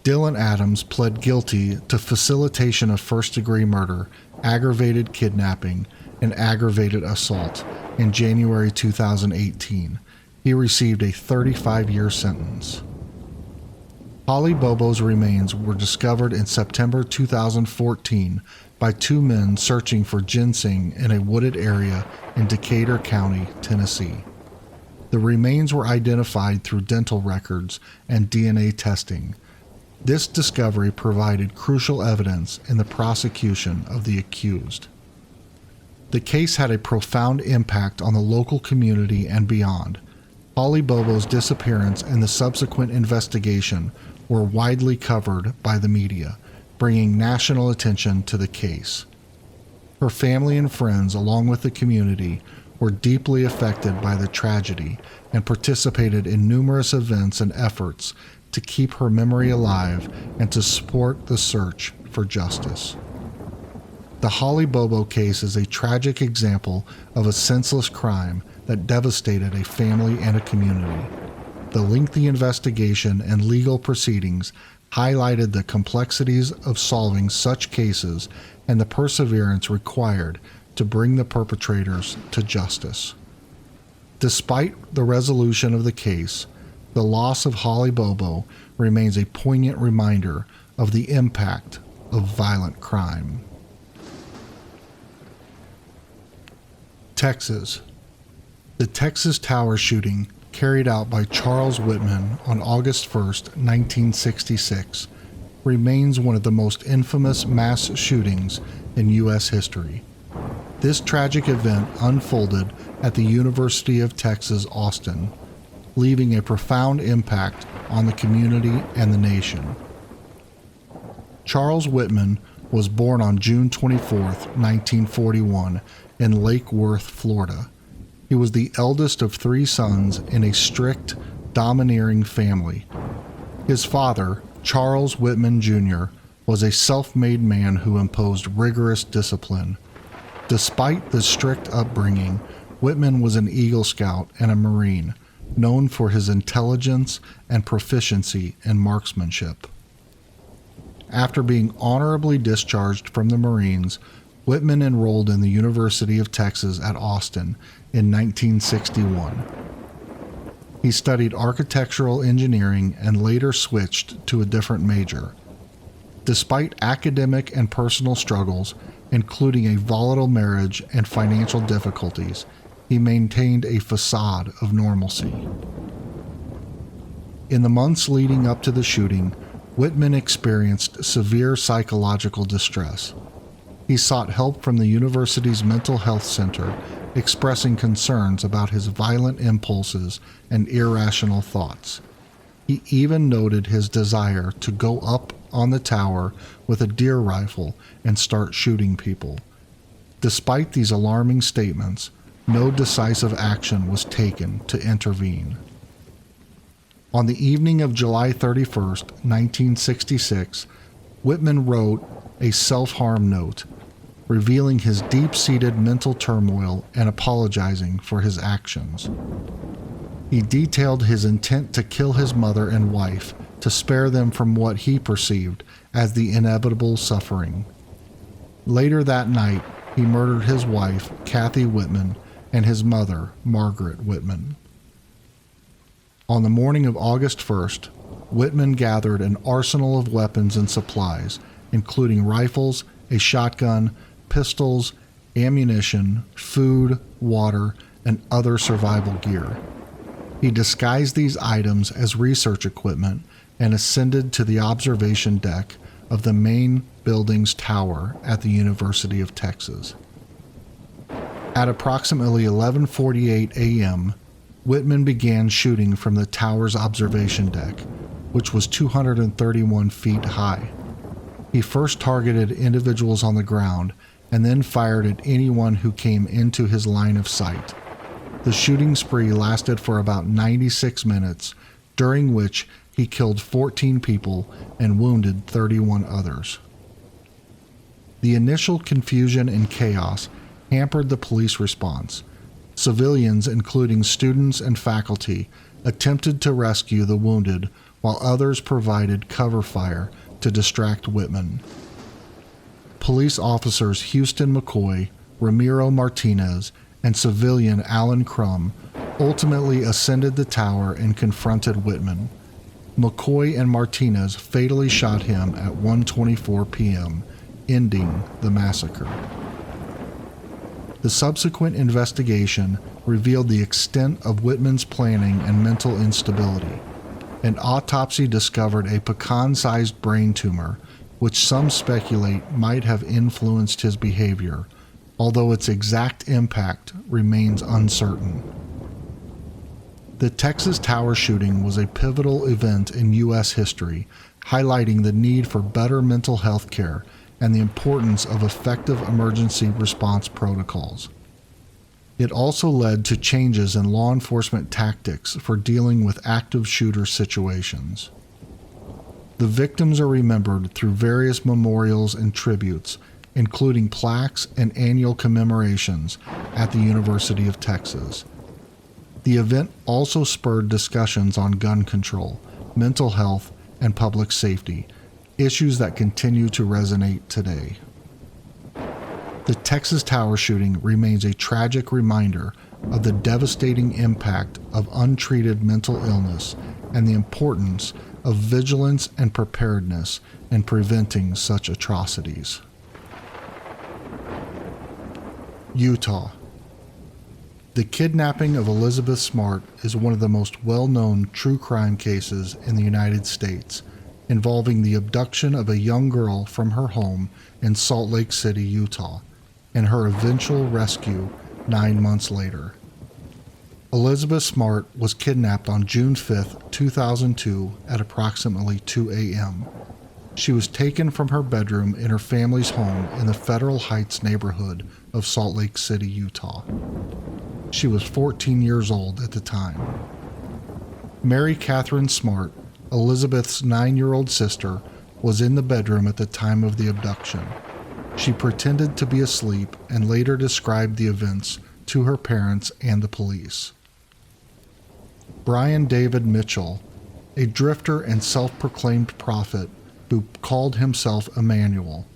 Dylan Adams pled guilty to facilitation of first-degree murder, aggravated kidnapping, and aggravated assault in January 2018. He received a 35-year sentence. Holly Bobo's remains were discovered in September 2014 by two men searching for ginseng in a wooded area in Decatur County, Tennessee. The remains were identified through dental records and DNA testing. This discovery provided crucial evidence in the prosecution of the accused. The case had a profound impact on the local community and beyond. Holly Bobo's disappearance and the subsequent investigation were widely covered by the media, bringing national attention to the case. Her family and friends, along with the community, were deeply affected by the tragedy and participated in numerous events and efforts to keep her memory alive and to support the search for justice. The Holly Bobo case is a tragic example of a senseless crime that devastated a family and a community. The lengthy investigation and legal proceedings highlighted the complexities of solving such cases and the perseverance required to bring the perpetrators to justice. Despite the resolution of the case, the loss of Holly Bobo remains a poignant reminder of the impact of violent crime. Texas. The Texas Tower shooting, carried out by Charles Whitman on August 1, 1966, remains one of the most infamous mass shootings in U.S. history. This tragic event unfolded at the University of Texas, Austin, leaving a profound impact on the community and the nation. Charles Whitman was born on June 24, 1941, in Lake Worth, Florida. He was the eldest of 3 sons in a strict, domineering family. His father, Charles Whitman Jr., was a self-made man who imposed rigorous discipline. Despite the strict upbringing, Whitman was an Eagle Scout and a Marine, known for his intelligence and proficiency in marksmanship. After being honorably discharged from the Marines, Whitman enrolled in the University of Texas at Austin in 1961. He studied architectural engineering and later switched to a different major. Despite academic and personal struggles, including a volatile marriage and financial difficulties, he maintained a facade of normalcy. In the months leading up to the shooting, Whitman experienced severe psychological distress. He sought help from the university's mental health center, expressing concerns about his violent impulses and irrational thoughts. He even noted his desire to go up on the tower with a deer rifle and start shooting people. Despite these alarming statements, no decisive action was taken to intervene. On the evening of July 31, 1966, Whitman wrote a self-harm note, revealing his deep-seated mental turmoil and apologizing for his actions. He detailed his intent to kill his mother and wife to spare them from what he perceived as the inevitable suffering. Later that night, he murdered his wife, Kathy Whitman, and his mother, Margaret Whitman. On the morning of August 1st, Whitman gathered an arsenal of weapons and supplies, including rifles, a shotgun, pistols, ammunition, food, water, and other survival gear. He disguised these items as research equipment and ascended to the observation deck of the main building's tower at the University of Texas. At approximately 11:48 a.m., Whitman began shooting from the tower's observation deck, which was 231 feet high. He first targeted individuals on the ground and then fired at anyone who came into his line of sight. The shooting spree lasted for about 96 minutes, during which he killed 14 people and wounded 31 others. The initial confusion and chaos hampered the police response. Civilians, including students and faculty, attempted to rescue the wounded, while others provided cover fire to distract Whitman. Police officers Houston McCoy, Ramiro Martinez, and civilian Alan Crum ultimately ascended the tower and confronted Whitman. McCoy and Martinez fatally shot him at 1:24 p.m., ending the massacre. The subsequent investigation revealed the extent of Whitman's planning and mental instability. An autopsy discovered a pecan-sized brain tumor, which some speculate might have influenced his behavior, although its exact impact remains uncertain. The Texas Tower shooting was a pivotal event in U.S. history, highlighting the need for better mental health care and the importance of effective emergency response protocols. It also led to changes in law enforcement tactics for dealing with active shooter situations. The victims are remembered through various memorials and tributes, including plaques and annual commemorations at the University of Texas. The event also spurred discussions on gun control, mental health, and public safety, issues that continue to resonate today. The Texas Tower shooting remains a tragic reminder of the devastating impact of untreated mental illness and the importance of vigilance and preparedness in preventing such atrocities. Utah. The kidnapping of Elizabeth Smart is one of the most well-known true crime cases in the United States, involving the abduction of a young girl from her home in Salt Lake City, Utah, and her eventual rescue 9 months later. Elizabeth Smart was kidnapped on June 5, 2002 at approximately 2 a.m. She was taken from her bedroom in her family's home in the Federal Heights neighborhood of Salt Lake City, Utah. She was 14 years old at the time. Mary Catherine Smart, Elizabeth's 9-year-old sister, was in the bedroom at the time of the abduction. She pretended to be asleep and later described the events to her parents and the police. Brian David Mitchell, a drifter and self-proclaimed prophet who called himself Emmanuel.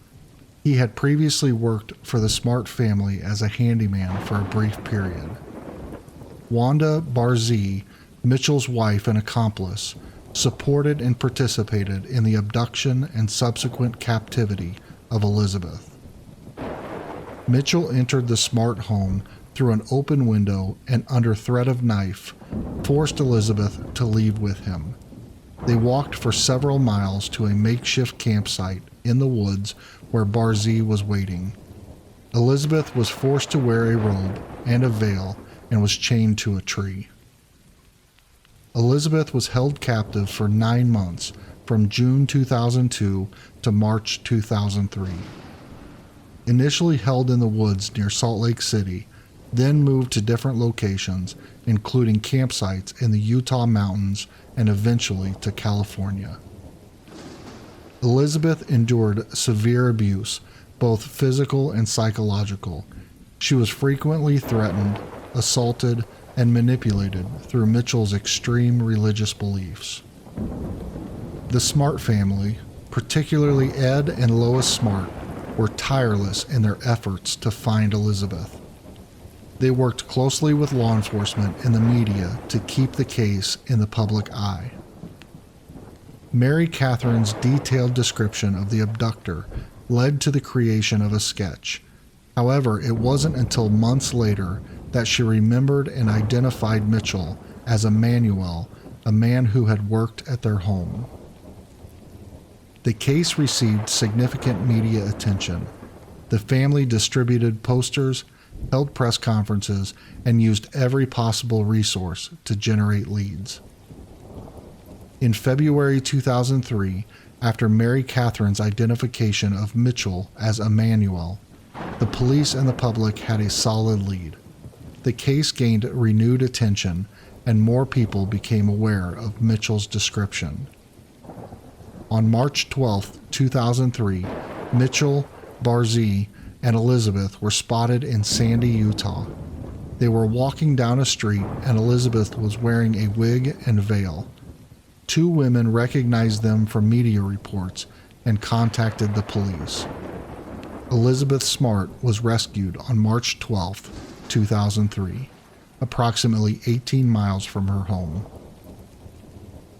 He had previously worked for the Smart family as a handyman for a brief period. Wanda Barzee, Mitchell's wife and accomplice, supported and participated in the abduction and subsequent captivity of Elizabeth. Mitchell entered the Smart home through an open window and, under threat of knife, forced Elizabeth to leave with him. They walked for several miles to a makeshift campsite in the woods where Barzee was waiting. Elizabeth was forced to wear a robe and a veil and was chained to a tree. Elizabeth was held captive for 9 months, from June 2002 to March 2003. Initially held in the woods near Salt Lake City, then moved to different locations, including campsites in the Utah mountains and eventually to California. Elizabeth endured severe abuse, both physical and psychological. She was frequently threatened, assaulted, and manipulated through Mitchell's extreme religious beliefs. The Smart family, particularly Ed and Lois Smart, were tireless in their efforts to find Elizabeth. They worked closely with law enforcement and the media to keep the case in the public eye. Mary Catherine's detailed description of the abductor led to the creation of a sketch. However, it wasn't until months later that she remembered and identified Mitchell as Emmanuel, a man who had worked at their home. The case received significant media attention. The family distributed posters, held press conferences, and used every possible resource to generate leads. In February 2003, after Mary Catherine's identification of Mitchell as Emmanuel, the police and the public had a solid lead. The case gained renewed attention, and more people became aware of Mitchell's description. On March 12, 2003, Mitchell, Barzee, and Elizabeth were spotted in Sandy, Utah. They were walking down a street and Elizabeth was wearing a wig and veil. 2 women recognized them from media reports and contacted the police. Elizabeth Smart was rescued on March 12, 2003, approximately 18 miles from her home.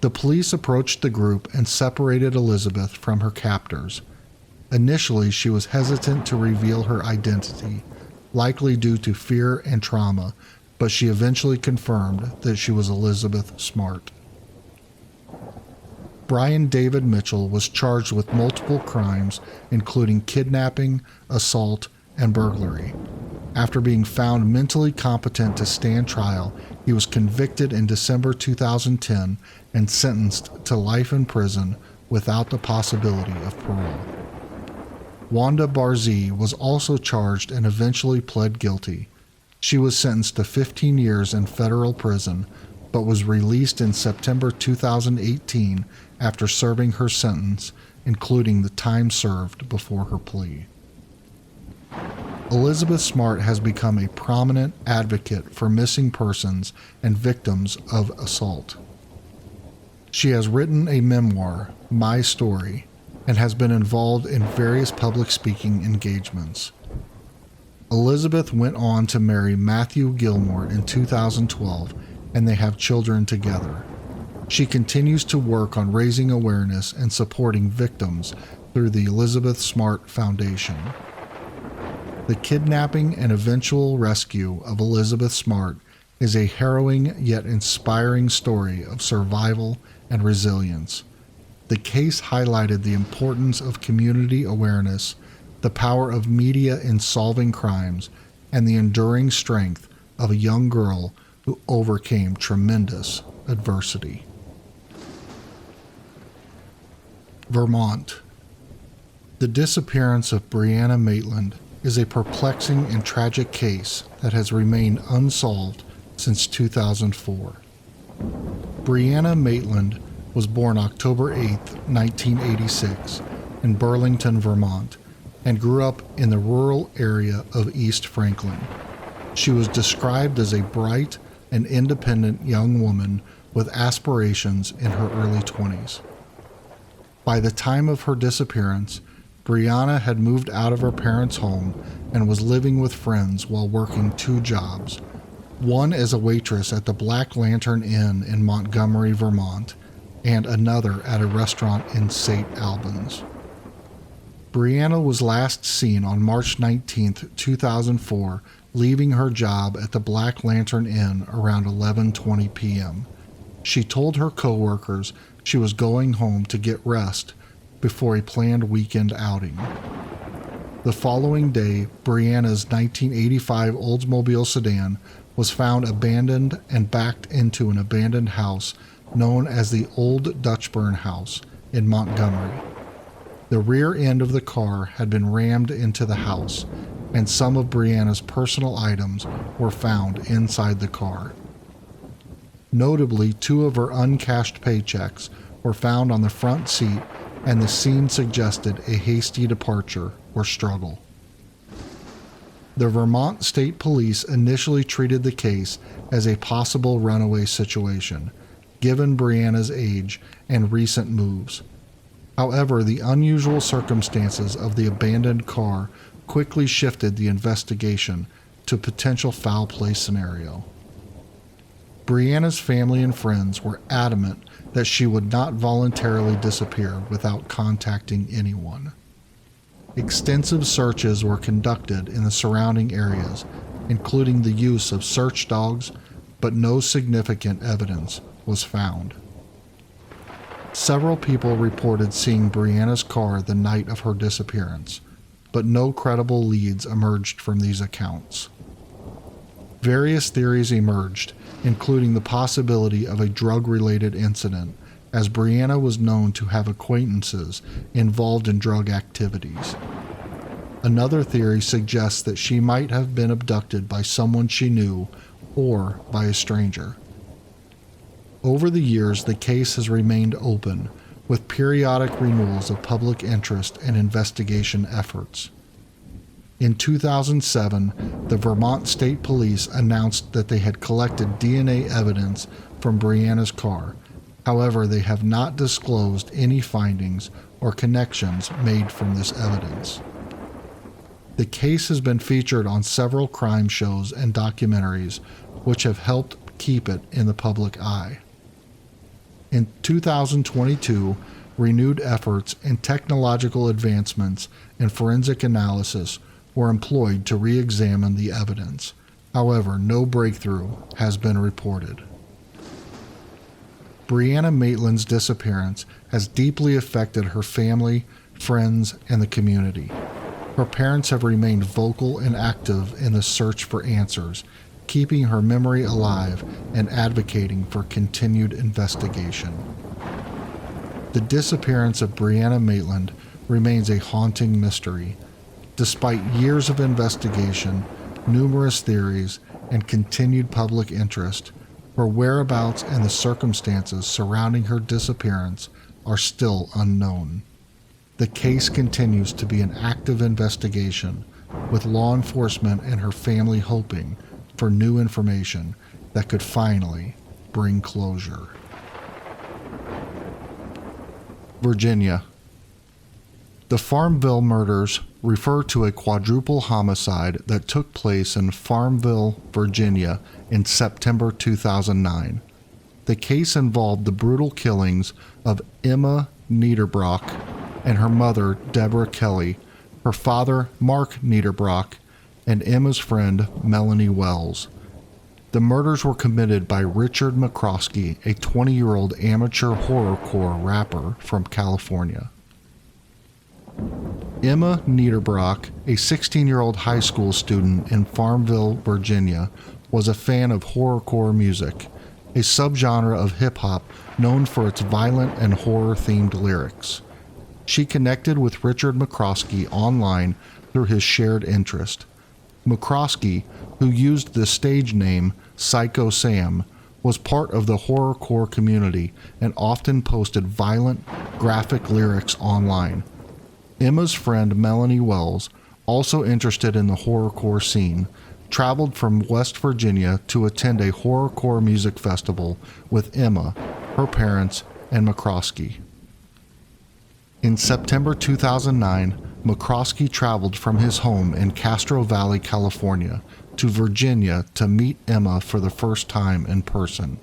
The police approached the group and separated Elizabeth from her captors. Initially, she was hesitant to reveal her identity, likely due to fear and trauma, but she eventually confirmed that she was Elizabeth Smart. Brian David Mitchell was charged with multiple crimes, including kidnapping, assault, and burglary. After being found mentally competent to stand trial, he was convicted in December 2010 and sentenced to life in prison without the possibility of parole. Wanda Barzee was also charged and eventually pled guilty. She was sentenced to 15 years in federal prison, but was released in September 2018 after serving her sentence, including the time served before her plea. Elizabeth Smart has become a prominent advocate for missing persons and victims of assault. She has written a memoir, My Story, and has been involved in various public speaking engagements. Elizabeth went on to marry Matthew Gilmore in 2012, and they have children together. She continues to work on raising awareness and supporting victims through the Elizabeth Smart Foundation. The kidnapping and eventual rescue of Elizabeth Smart is a harrowing yet inspiring story of survival and resilience. The case highlighted the importance of community awareness, the power of media in solving crimes, and the enduring strength of a young girl who overcame tremendous adversity. Vermont. The disappearance of Brianna Maitland is a perplexing and tragic case that has remained unsolved since 2004. Brianna Maitland was born October 8, 1986, in Burlington, Vermont, and grew up in the rural area of East Franklin. She was described as a bright and independent young woman with aspirations in her early 20s. By the time of her disappearance, Brianna had moved out of her parents' home and was living with friends while working 2 jobs, one as a waitress at the Black Lantern Inn in Montgomery, Vermont, and another at a restaurant in St. Albans. Brianna was last seen on March 19, 2004, leaving her job at the Black Lantern Inn around 11:20 p.m. She told her coworkers she was going home to get rest before a planned weekend outing. The following day, Brianna's 1985 Oldsmobile sedan was found abandoned and backed into an abandoned house known as the Old Dutchburn House in Montgomery. The rear end of the car had been rammed into the house, and some of Brianna's personal items were found inside the car. Notably, 2 of her uncashed paychecks were found on the front seat, and the scene suggested a hasty departure or struggle. The Vermont State Police initially treated the case as a possible runaway situation, given Brianna's age and recent moves. However, the unusual circumstances of the abandoned car quickly shifted the investigation to potential foul play scenario. Brianna's family and friends were adamant that she would not voluntarily disappear without contacting anyone. Extensive searches were conducted in the surrounding areas, including the use of search dogs, but no significant evidence was found. Several people reported seeing Brianna's car the night of her disappearance, but no credible leads emerged from these accounts. Various theories emerged, including the possibility of a drug-related incident, as Brianna was known to have acquaintances involved in drug activities. Another theory suggests that she might have been abducted by someone she knew or by a stranger. Over the years, the case has remained open, with periodic renewals of public interest and investigation efforts. In 2007, the Vermont State Police announced that they had collected DNA evidence from Brianna's car. However, they have not disclosed any findings or connections made from this evidence. The case has been featured on several crime shows and documentaries, which have helped keep it in the public eye. In 2022, renewed efforts and technological advancements in forensic analysis were employed to re-examine the evidence. However, no breakthrough has been reported. Brianna Maitland's disappearance has deeply affected her family, friends, and the community. Her parents have remained vocal and active in the search for answers, keeping her memory alive and advocating for continued investigation. The disappearance of Brianna Maitland remains a haunting mystery. Despite years of investigation, numerous theories, and continued public interest, her whereabouts and the circumstances surrounding her disappearance are still unknown. The case continues to be an active investigation, with law enforcement and her family hoping for new information that could finally bring closure. Virginia. The Farmville murders refer to a quadruple homicide that took place in Farmville, Virginia in September 2009. The case involved the brutal killings of Emma Niederbrock and her mother, Deborah Kelly, her father, Mark Niederbrock, and Emma's friend, Melanie Wells. The murders were committed by Richard McCroskey, a 20-year-old amateur horrorcore rapper from California. Emma Niederbrock, a 16-year-old high school student in Farmville, Virginia, was a fan of horrorcore music, a subgenre of hip-hop known for its violent and horror-themed lyrics. She connected with Richard McCroskey online through his shared interest. McCroskey, who used the stage name Psycho Sam, was part of the horrorcore community and often posted violent, graphic lyrics online. Emma's friend Melanie Wells, also interested in the horrorcore scene, traveled from West Virginia to attend a horrorcore music festival with Emma, her parents, and McCroskey. In September 2009, McCroskey traveled from his home in Castro Valley, California, to Virginia to meet Emma for the first time in person.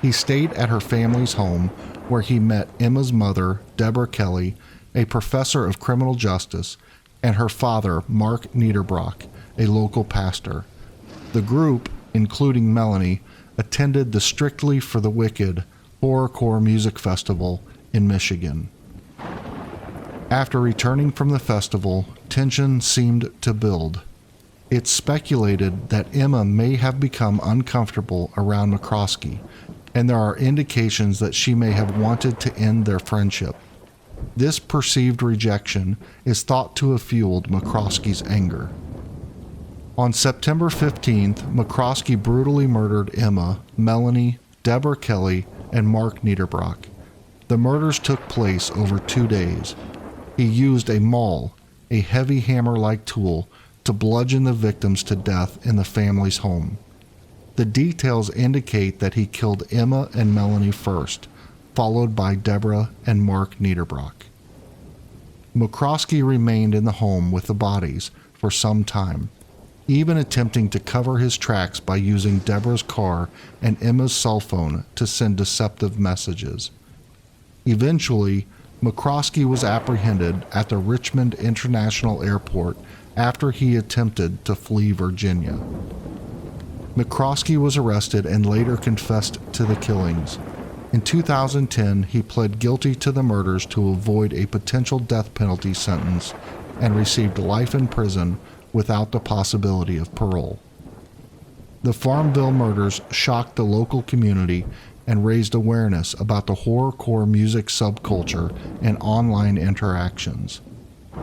He stayed at her family's home, where he met Emma's mother, Deborah Kelly, a professor of criminal justice, and her father, Mark Niederbrock, a local pastor. The group, including Melanie, attended the Strictly for the Wicked Horrorcore Music Festival in Michigan. After returning from the festival, tension seemed to build. It's speculated that Emma may have become uncomfortable around McCroskey, and there are indications that she may have wanted to end their friendship. This perceived rejection is thought to have fueled McCroskey's anger. On September 15th, McCroskey brutally murdered Emma, Melanie, Deborah Kelly, and Mark Niederbrock. The murders took place over 2 days. He used a maul, a heavy hammer-like tool, to bludgeon the victims to death in the family's home. The details indicate that he killed Emma and Melanie first, followed by Deborah and Mark Niederbrock. McCroskey remained in the home with the bodies for some time, even attempting to cover his tracks by using Deborah's car and Emma's cell phone to send deceptive messages. Eventually, McCroskey was apprehended at the Richmond International Airport after he attempted to flee Virginia. McCroskey was arrested and later confessed to the killings. In 2010, he pled guilty to the murders to avoid a potential death penalty sentence and received life in prison without the possibility of parole. The Farmville murders shocked the local community and raised awareness about the horrorcore music subculture and online interactions.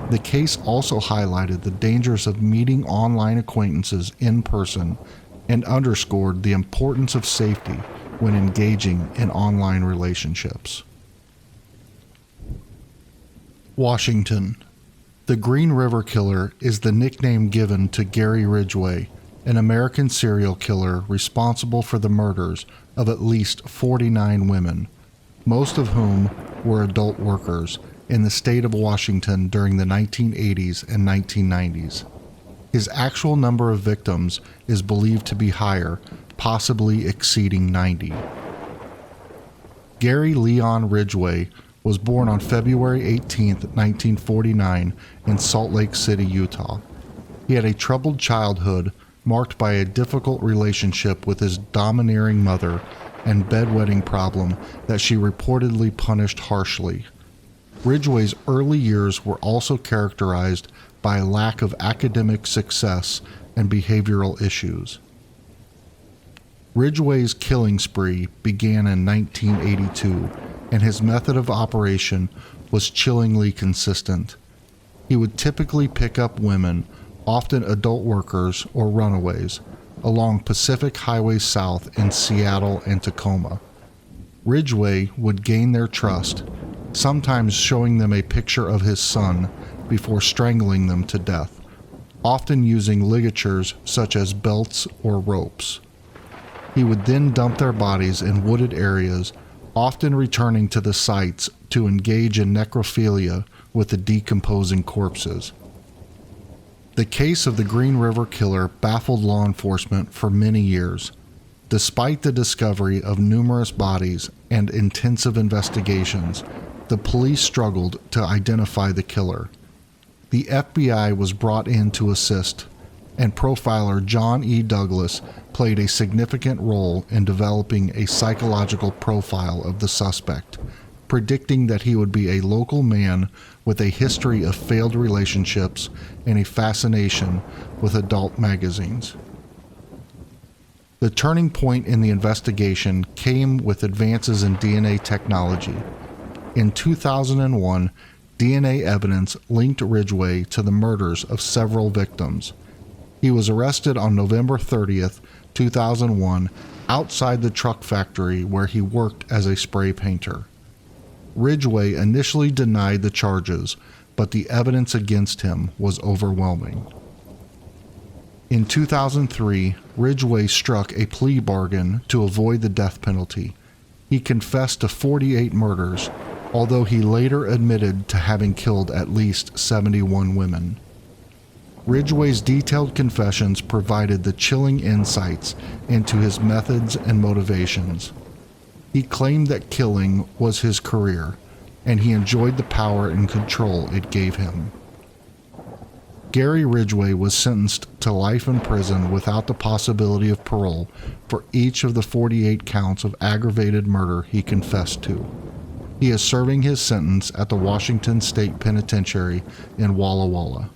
The case also highlighted the dangers of meeting online acquaintances in person and underscored the importance of safety when engaging in online relationships. Washington. The Green River Killer is the nickname given to Gary Ridgway, an American serial killer responsible for the murders of at least 49 women, most of whom were adult workers in the state of Washington during the 1980s and 1990s. His actual number of victims is believed to be higher, possibly exceeding 90. Gary Leon Ridgway was born on February 18, 1949 in Salt Lake City, Utah. He had a troubled childhood marked by a difficult relationship with his domineering mother and bedwetting problem that she reportedly punished harshly. Ridgway's early years were also characterized by a lack of academic success and behavioral issues. Ridgway's killing spree began in 1982, and his method of operation was chillingly consistent. He would typically pick up women, often adult workers or runaways, along Pacific Highway South in Seattle and Tacoma. Ridgway would gain their trust, sometimes showing them a picture of his son before strangling them to death, often using ligatures such as belts or ropes. He would then dump their bodies in wooded areas, often returning to the sites to engage in necrophilia with the decomposing corpses. The case of the Green River Killer baffled law enforcement for many years. Despite the discovery of numerous bodies and intensive investigations, the police struggled to identify the killer. The FBI was brought in to assist. and profiler John E. Douglas played a significant role in developing a psychological profile of the suspect, predicting that he would be a local man with a history of failed relationships and a fascination with adult magazines. The turning point in the investigation came with advances in DNA technology. In 2001, DNA evidence linked Ridgway to the murders of several victims. He was arrested on November 30th, 2001, outside the truck factory where he worked as a spray painter. Ridgway initially denied the charges, but the evidence against him was overwhelming. In 2003, Ridgway struck a plea bargain to avoid the death penalty. He confessed to 48 murders, although he later admitted to having killed at least 71 women. Ridgway's detailed confessions provided the chilling insights into his methods and motivations. He claimed that killing was his career, and he enjoyed the power and control it gave him. Gary Ridgway was sentenced to life in prison without the possibility of parole for each of the 48 counts of aggravated murder he confessed to. He is serving his sentence at the Washington State Penitentiary in Walla Walla.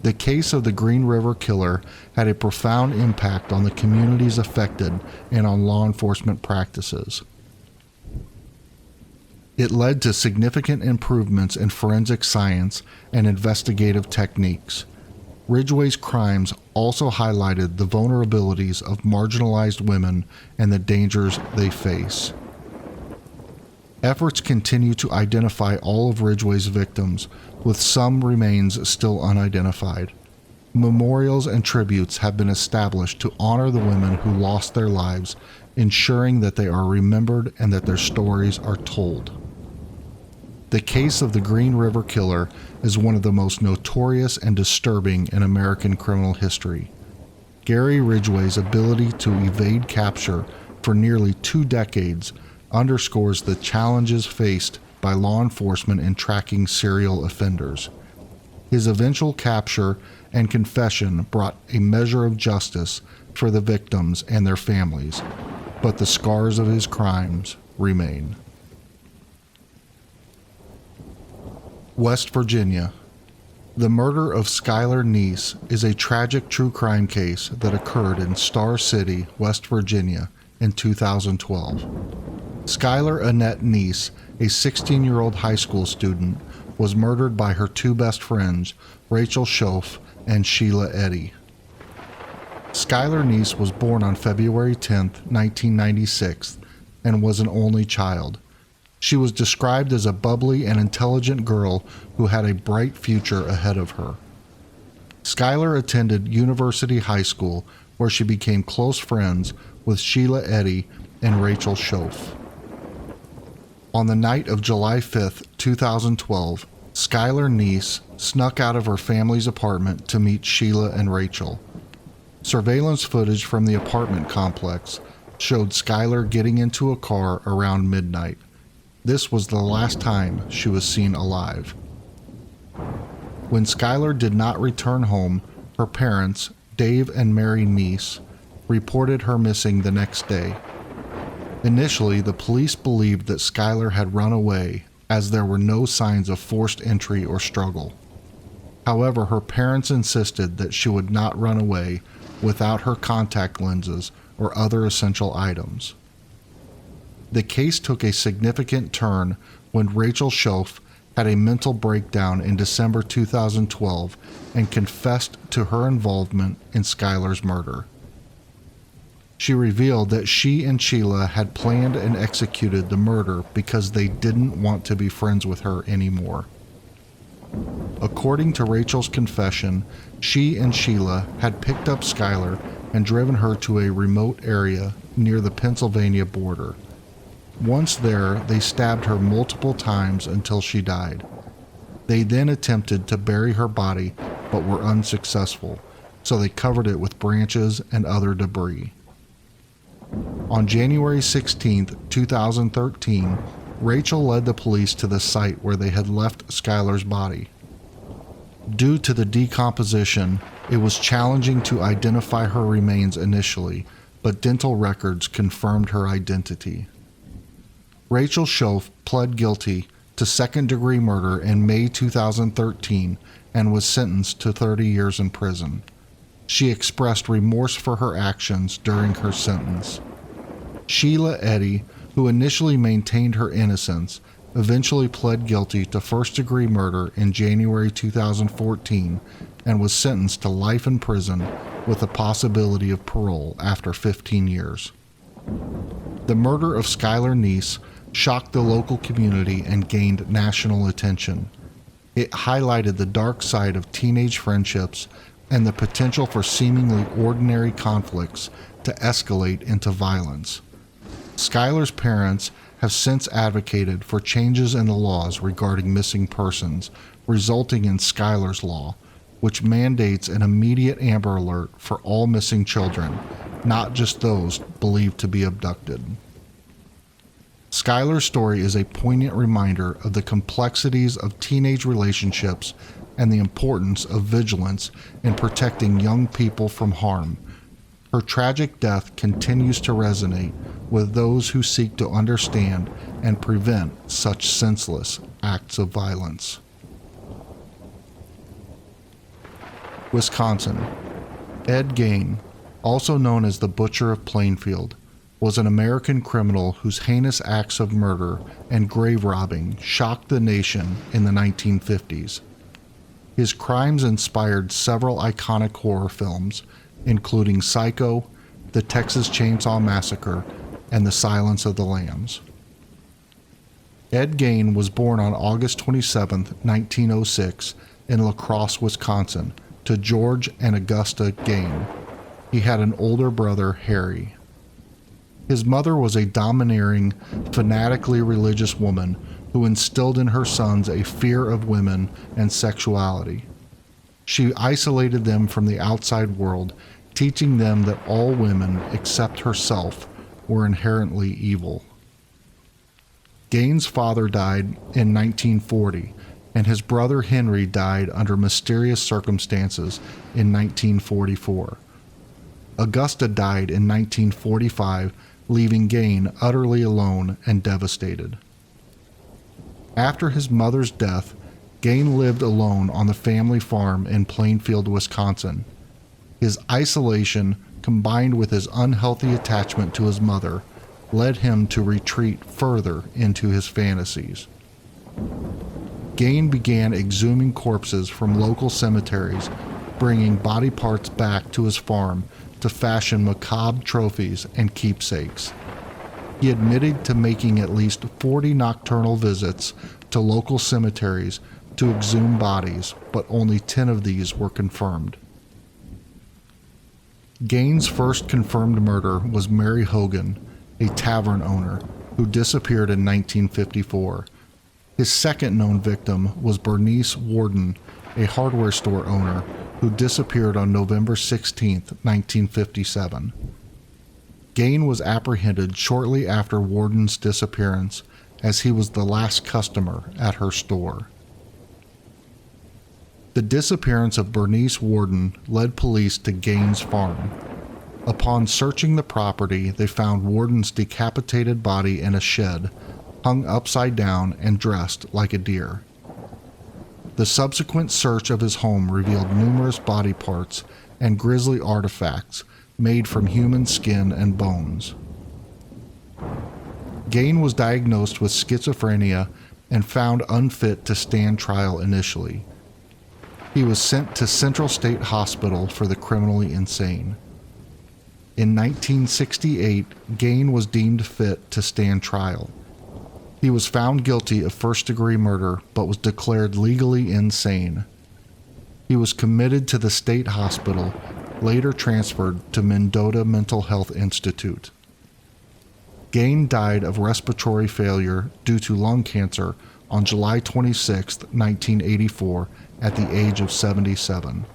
The case of the Green River Killer had a profound impact on the communities affected and on law enforcement practices. It led to significant improvements in forensic science and investigative techniques. Ridgway's crimes also highlighted the vulnerabilities of marginalized women and the dangers they face. Efforts continue to identify all of Ridgway's victims, with some remains still unidentified. Memorials and tributes have been established to honor the women who lost their lives, ensuring that they are remembered and that their stories are told. The case of the Green River Killer is one of the most notorious and disturbing in American criminal history. Gary Ridgway's ability to evade capture for nearly 2 decades underscores the challenges faced by law enforcement in tracking serial offenders. His eventual capture and confession brought a measure of justice for the victims and their families, but the scars of his crimes remain. West Virginia. The murder of Skyler Neese is a tragic true crime case that occurred in Star City, West Virginia in 2012. Skyler Annette Neese, a 16-year-old high school student, was murdered by her 2 best friends, Rachel Schoaf and Sheila Eddy. Skyler Neese was born on February 10, 1996, and was an only child. She was described as a bubbly and intelligent girl who had a bright future ahead of her. Skyler attended University High School, where she became close friends with Sheila Eddy and Rachel Schoaf. On the night of July 5, 2012, Skyler Neese snuck out of her family's apartment to meet Sheila and Rachel. Surveillance footage from the apartment complex showed Skyler getting into a car around midnight. This was the last time she was seen alive. When Skyler did not return home, her parents, Dave and Mary Neese, reported her missing the next day. Initially, the police believed that Skyler had run away, as there were no signs of forced entry or struggle. However, her parents insisted that she would not run away without her contact lenses or other essential items. The case took a significant turn when Rachel Schoaf had a mental breakdown in December 2012 and confessed to her involvement in Skyler's murder. She revealed that she and Sheila had planned and executed the murder because they didn't want to be friends with her anymore. According to Rachel's confession, she and Sheila had picked up Skyler and driven her to a remote area near the Pennsylvania border. Once there, they stabbed her multiple times until she died. They then attempted to bury her body, but were unsuccessful, so they covered it with branches and other debris. On January 16, 2013, Rachel led the police to the site where they had left Skyler's body. Due to the decomposition, it was challenging to identify her remains initially, but dental records confirmed her identity. Rachel Schoaf pled guilty to second-degree murder in May 2013 and was sentenced to 30 years in prison. She expressed remorse for her actions during her sentence. Sheila Eddy, who initially maintained her innocence, eventually pled guilty to first-degree murder in January 2014 and was sentenced to life in prison with the possibility of parole after 15 years. The murder of Skyler Neese shocked the local community and gained national attention. It highlighted the dark side of teenage friendships and the potential for seemingly ordinary conflicts to escalate into violence. Skyler's parents have since advocated for changes in the laws regarding missing persons, resulting in Skyler's Law, which mandates an immediate Amber Alert for all missing children, not just those believed to be abducted. Skyler's story is a poignant reminder of the complexities of teenage relationships and the importance of vigilance in protecting young people from harm. Her tragic death continues to resonate with those who seek to understand and prevent such senseless acts of violence. Wisconsin. Ed Gein, also known as the Butcher of Plainfield, was an American criminal whose heinous acts of murder and grave robbing shocked the nation in the 1950s. His crimes inspired several iconic horror films, including Psycho, The Texas Chainsaw Massacre, and The Silence of the Lambs. Ed Gein was born on August 27, 1906, in La Crosse, Wisconsin, to George and Augusta Gein. He had an older brother, Harry. His mother was a domineering, fanatically religious woman who instilled in her sons a fear of women and sexuality. She isolated them from the outside world, teaching them that all women, except herself, were inherently evil. Gein's father died in 1940, and his brother Henry died under mysterious circumstances in 1944. Augusta died in 1945, leaving Gein utterly alone and devastated. After his mother's death, Gein lived alone on the family farm in Plainfield, Wisconsin. His isolation, combined with his unhealthy attachment to his mother, led him to retreat further into his fantasies. Gein began exhuming corpses from local cemeteries, bringing body parts back to his farm to fashion macabre trophies and keepsakes. He admitted to making at least 40 nocturnal visits to local cemeteries to exhume bodies, but only 10 of these were confirmed. Gein's first confirmed murder was Mary Hogan, a tavern owner, who disappeared in 1954. His second known victim was Bernice Worden, a hardware store owner, who disappeared on November 16, 1957. Gein was apprehended shortly after Worden's disappearance, as he was the last customer at her store. The disappearance of Bernice Worden led police to Gein's farm. Upon searching the property, they found Worden's decapitated body in a shed, hung upside down and dressed like a deer. The subsequent search of his home revealed numerous body parts and grisly artifacts made from human skin and bones. Gein was diagnosed with schizophrenia and found unfit to stand trial initially. He was sent to Central State Hospital for the criminally insane. In 1968, Gein was deemed fit to stand trial. He was found guilty of first-degree murder, but was declared legally insane. He was committed to the state hospital, later transferred to Mendota Mental Health Institute. Gein died of respiratory failure due to lung cancer on July 26, 1984, at the age of 77.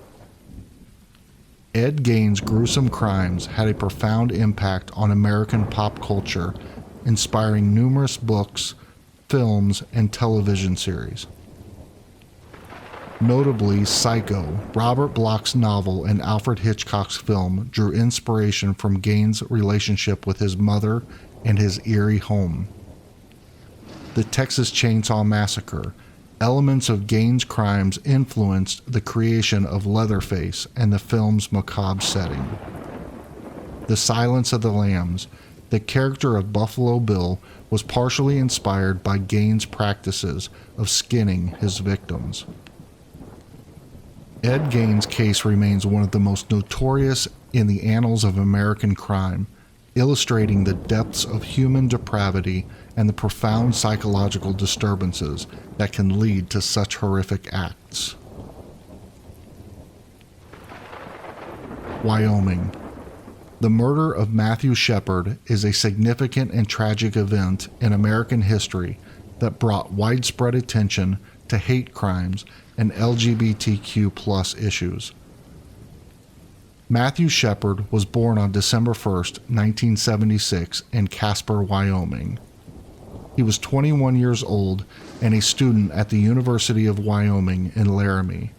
Ed Gein's gruesome crimes had a profound impact on American pop culture, inspiring numerous books, films, and television series. Notably, Psycho, Robert Bloch's novel, and Alfred Hitchcock's film drew inspiration from Gein's relationship with his mother and his eerie home. The Texas Chainsaw Massacre. Elements of Gein's crimes influenced the creation of Leatherface and the film's macabre setting. The Silence of the Lambs. The character of Buffalo Bill was partially inspired by Gein's practices of skinning his victims. Ed Gein's case remains one of the most notorious in the annals of American crime, illustrating the depths of human depravity and the profound psychological disturbances that can lead to such horrific acts. Wyoming. The murder of Matthew Shepard is a significant and tragic event in American history that brought widespread attention to hate crimes and LGBTQ+ issues. Matthew Shepard was born on December 1, 1976 in Casper, Wyoming. He was 21 years old and a student at the University of Wyoming in Laramie.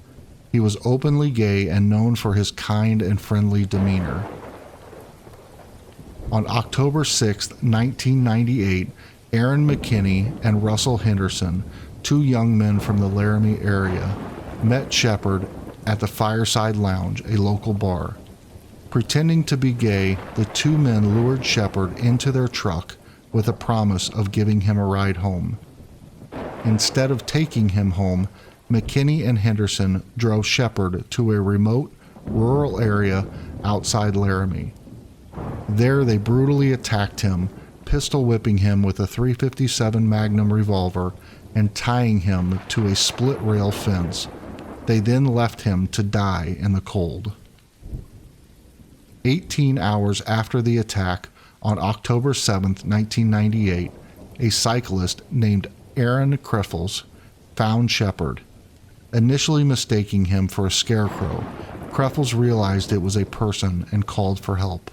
He was openly gay and known for his kind and friendly demeanor. On October 6, 1998, Aaron McKinney and Russell Henderson, two young men from the Laramie area, met Shepard at the Fireside Lounge, a local bar. Pretending to be gay, the two men lured Shepard into their truck with a promise of giving him a ride home. Instead of taking him home, McKinney and Henderson drove Shepard to a remote, rural area outside Laramie. There they brutally attacked him, pistol whipping him with a .357 Magnum revolver and tying him to a split-rail fence. They then left him to die in the cold. 18 hours after the attack, on October 7, 1998, a cyclist named Aaron Kreffels found Shepard. Initially mistaking him for a scarecrow, Kreffels realized it was a person and called for help.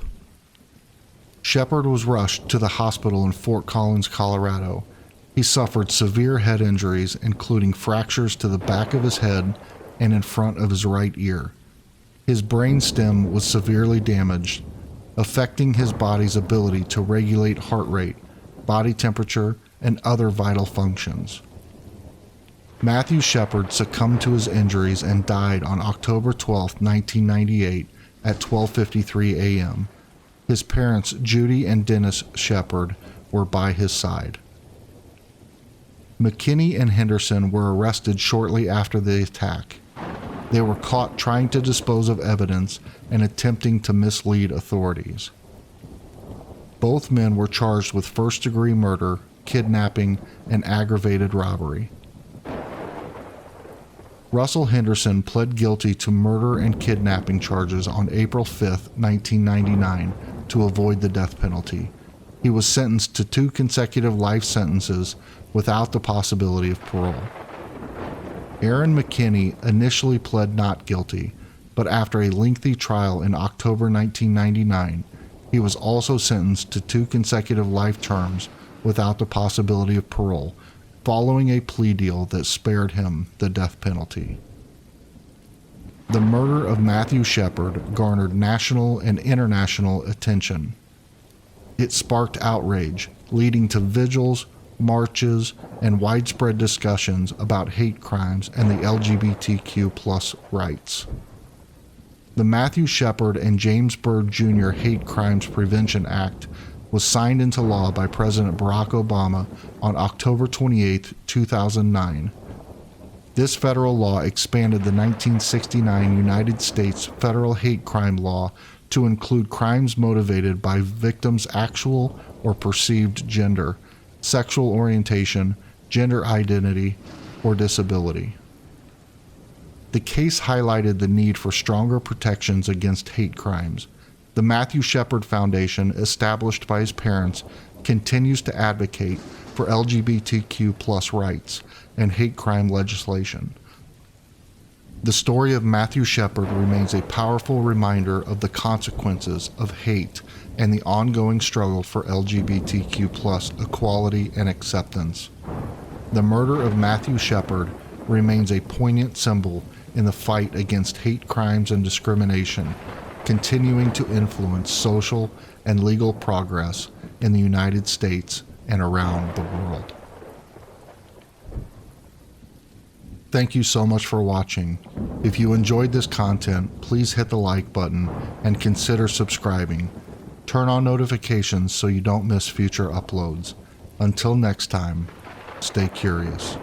Shepard was rushed to the hospital in Fort Collins, Colorado. He suffered severe head injuries, including fractures to the back of his head and in front of his right ear. His brainstem was severely damaged, affecting his body's ability to regulate heart rate, body temperature, and other vital functions. Matthew Shepard succumbed to his injuries and died on October 12, 1998 at 12:53 a.m. His parents, Judy and Dennis Shepard, were by his side. McKinney and Henderson were arrested shortly after the attack. They were caught trying to dispose of evidence and attempting to mislead authorities. Both men were charged with first-degree murder, kidnapping, and aggravated robbery. Russell Henderson pled guilty to murder and kidnapping charges on April 5, 1999, to avoid the death penalty. He was sentenced to 2 consecutive life sentences without the possibility of parole. Aaron McKinney initially pled not guilty, but after a lengthy trial in October 1999, he was also sentenced to 2 consecutive life terms without the possibility of parole, following a plea deal that spared him the death penalty. The murder of Matthew Shepard garnered national and international attention. It sparked outrage, leading to vigils, marches, and widespread discussions about hate crimes and the LGBTQ+ rights. The Matthew Shepard and James Byrd Jr. Hate Crimes Prevention Act was signed into law by President Barack Obama on October 28, 2009. This federal law expanded the 1969 United States federal hate crime law to include crimes motivated by victims' actual or perceived gender, sexual orientation, gender identity, or disability. The case highlighted the need for stronger protections against hate crimes. The Matthew Shepard Foundation, established by his parents, continues to advocate for LGBTQ+ rights and hate crime legislation. The story of Matthew Shepard remains a powerful reminder of the consequences of hate and the ongoing struggle for LGBTQ+ equality and acceptance. The murder of Matthew Shepard remains a poignant symbol in the fight against hate crimes and discrimination, continuing to influence social and legal progress in the United States and around the world. Thank you so much for watching. If you enjoyed this content, please hit the like button and consider subscribing. Turn on notifications so you don't miss future uploads. Until next time, stay curious.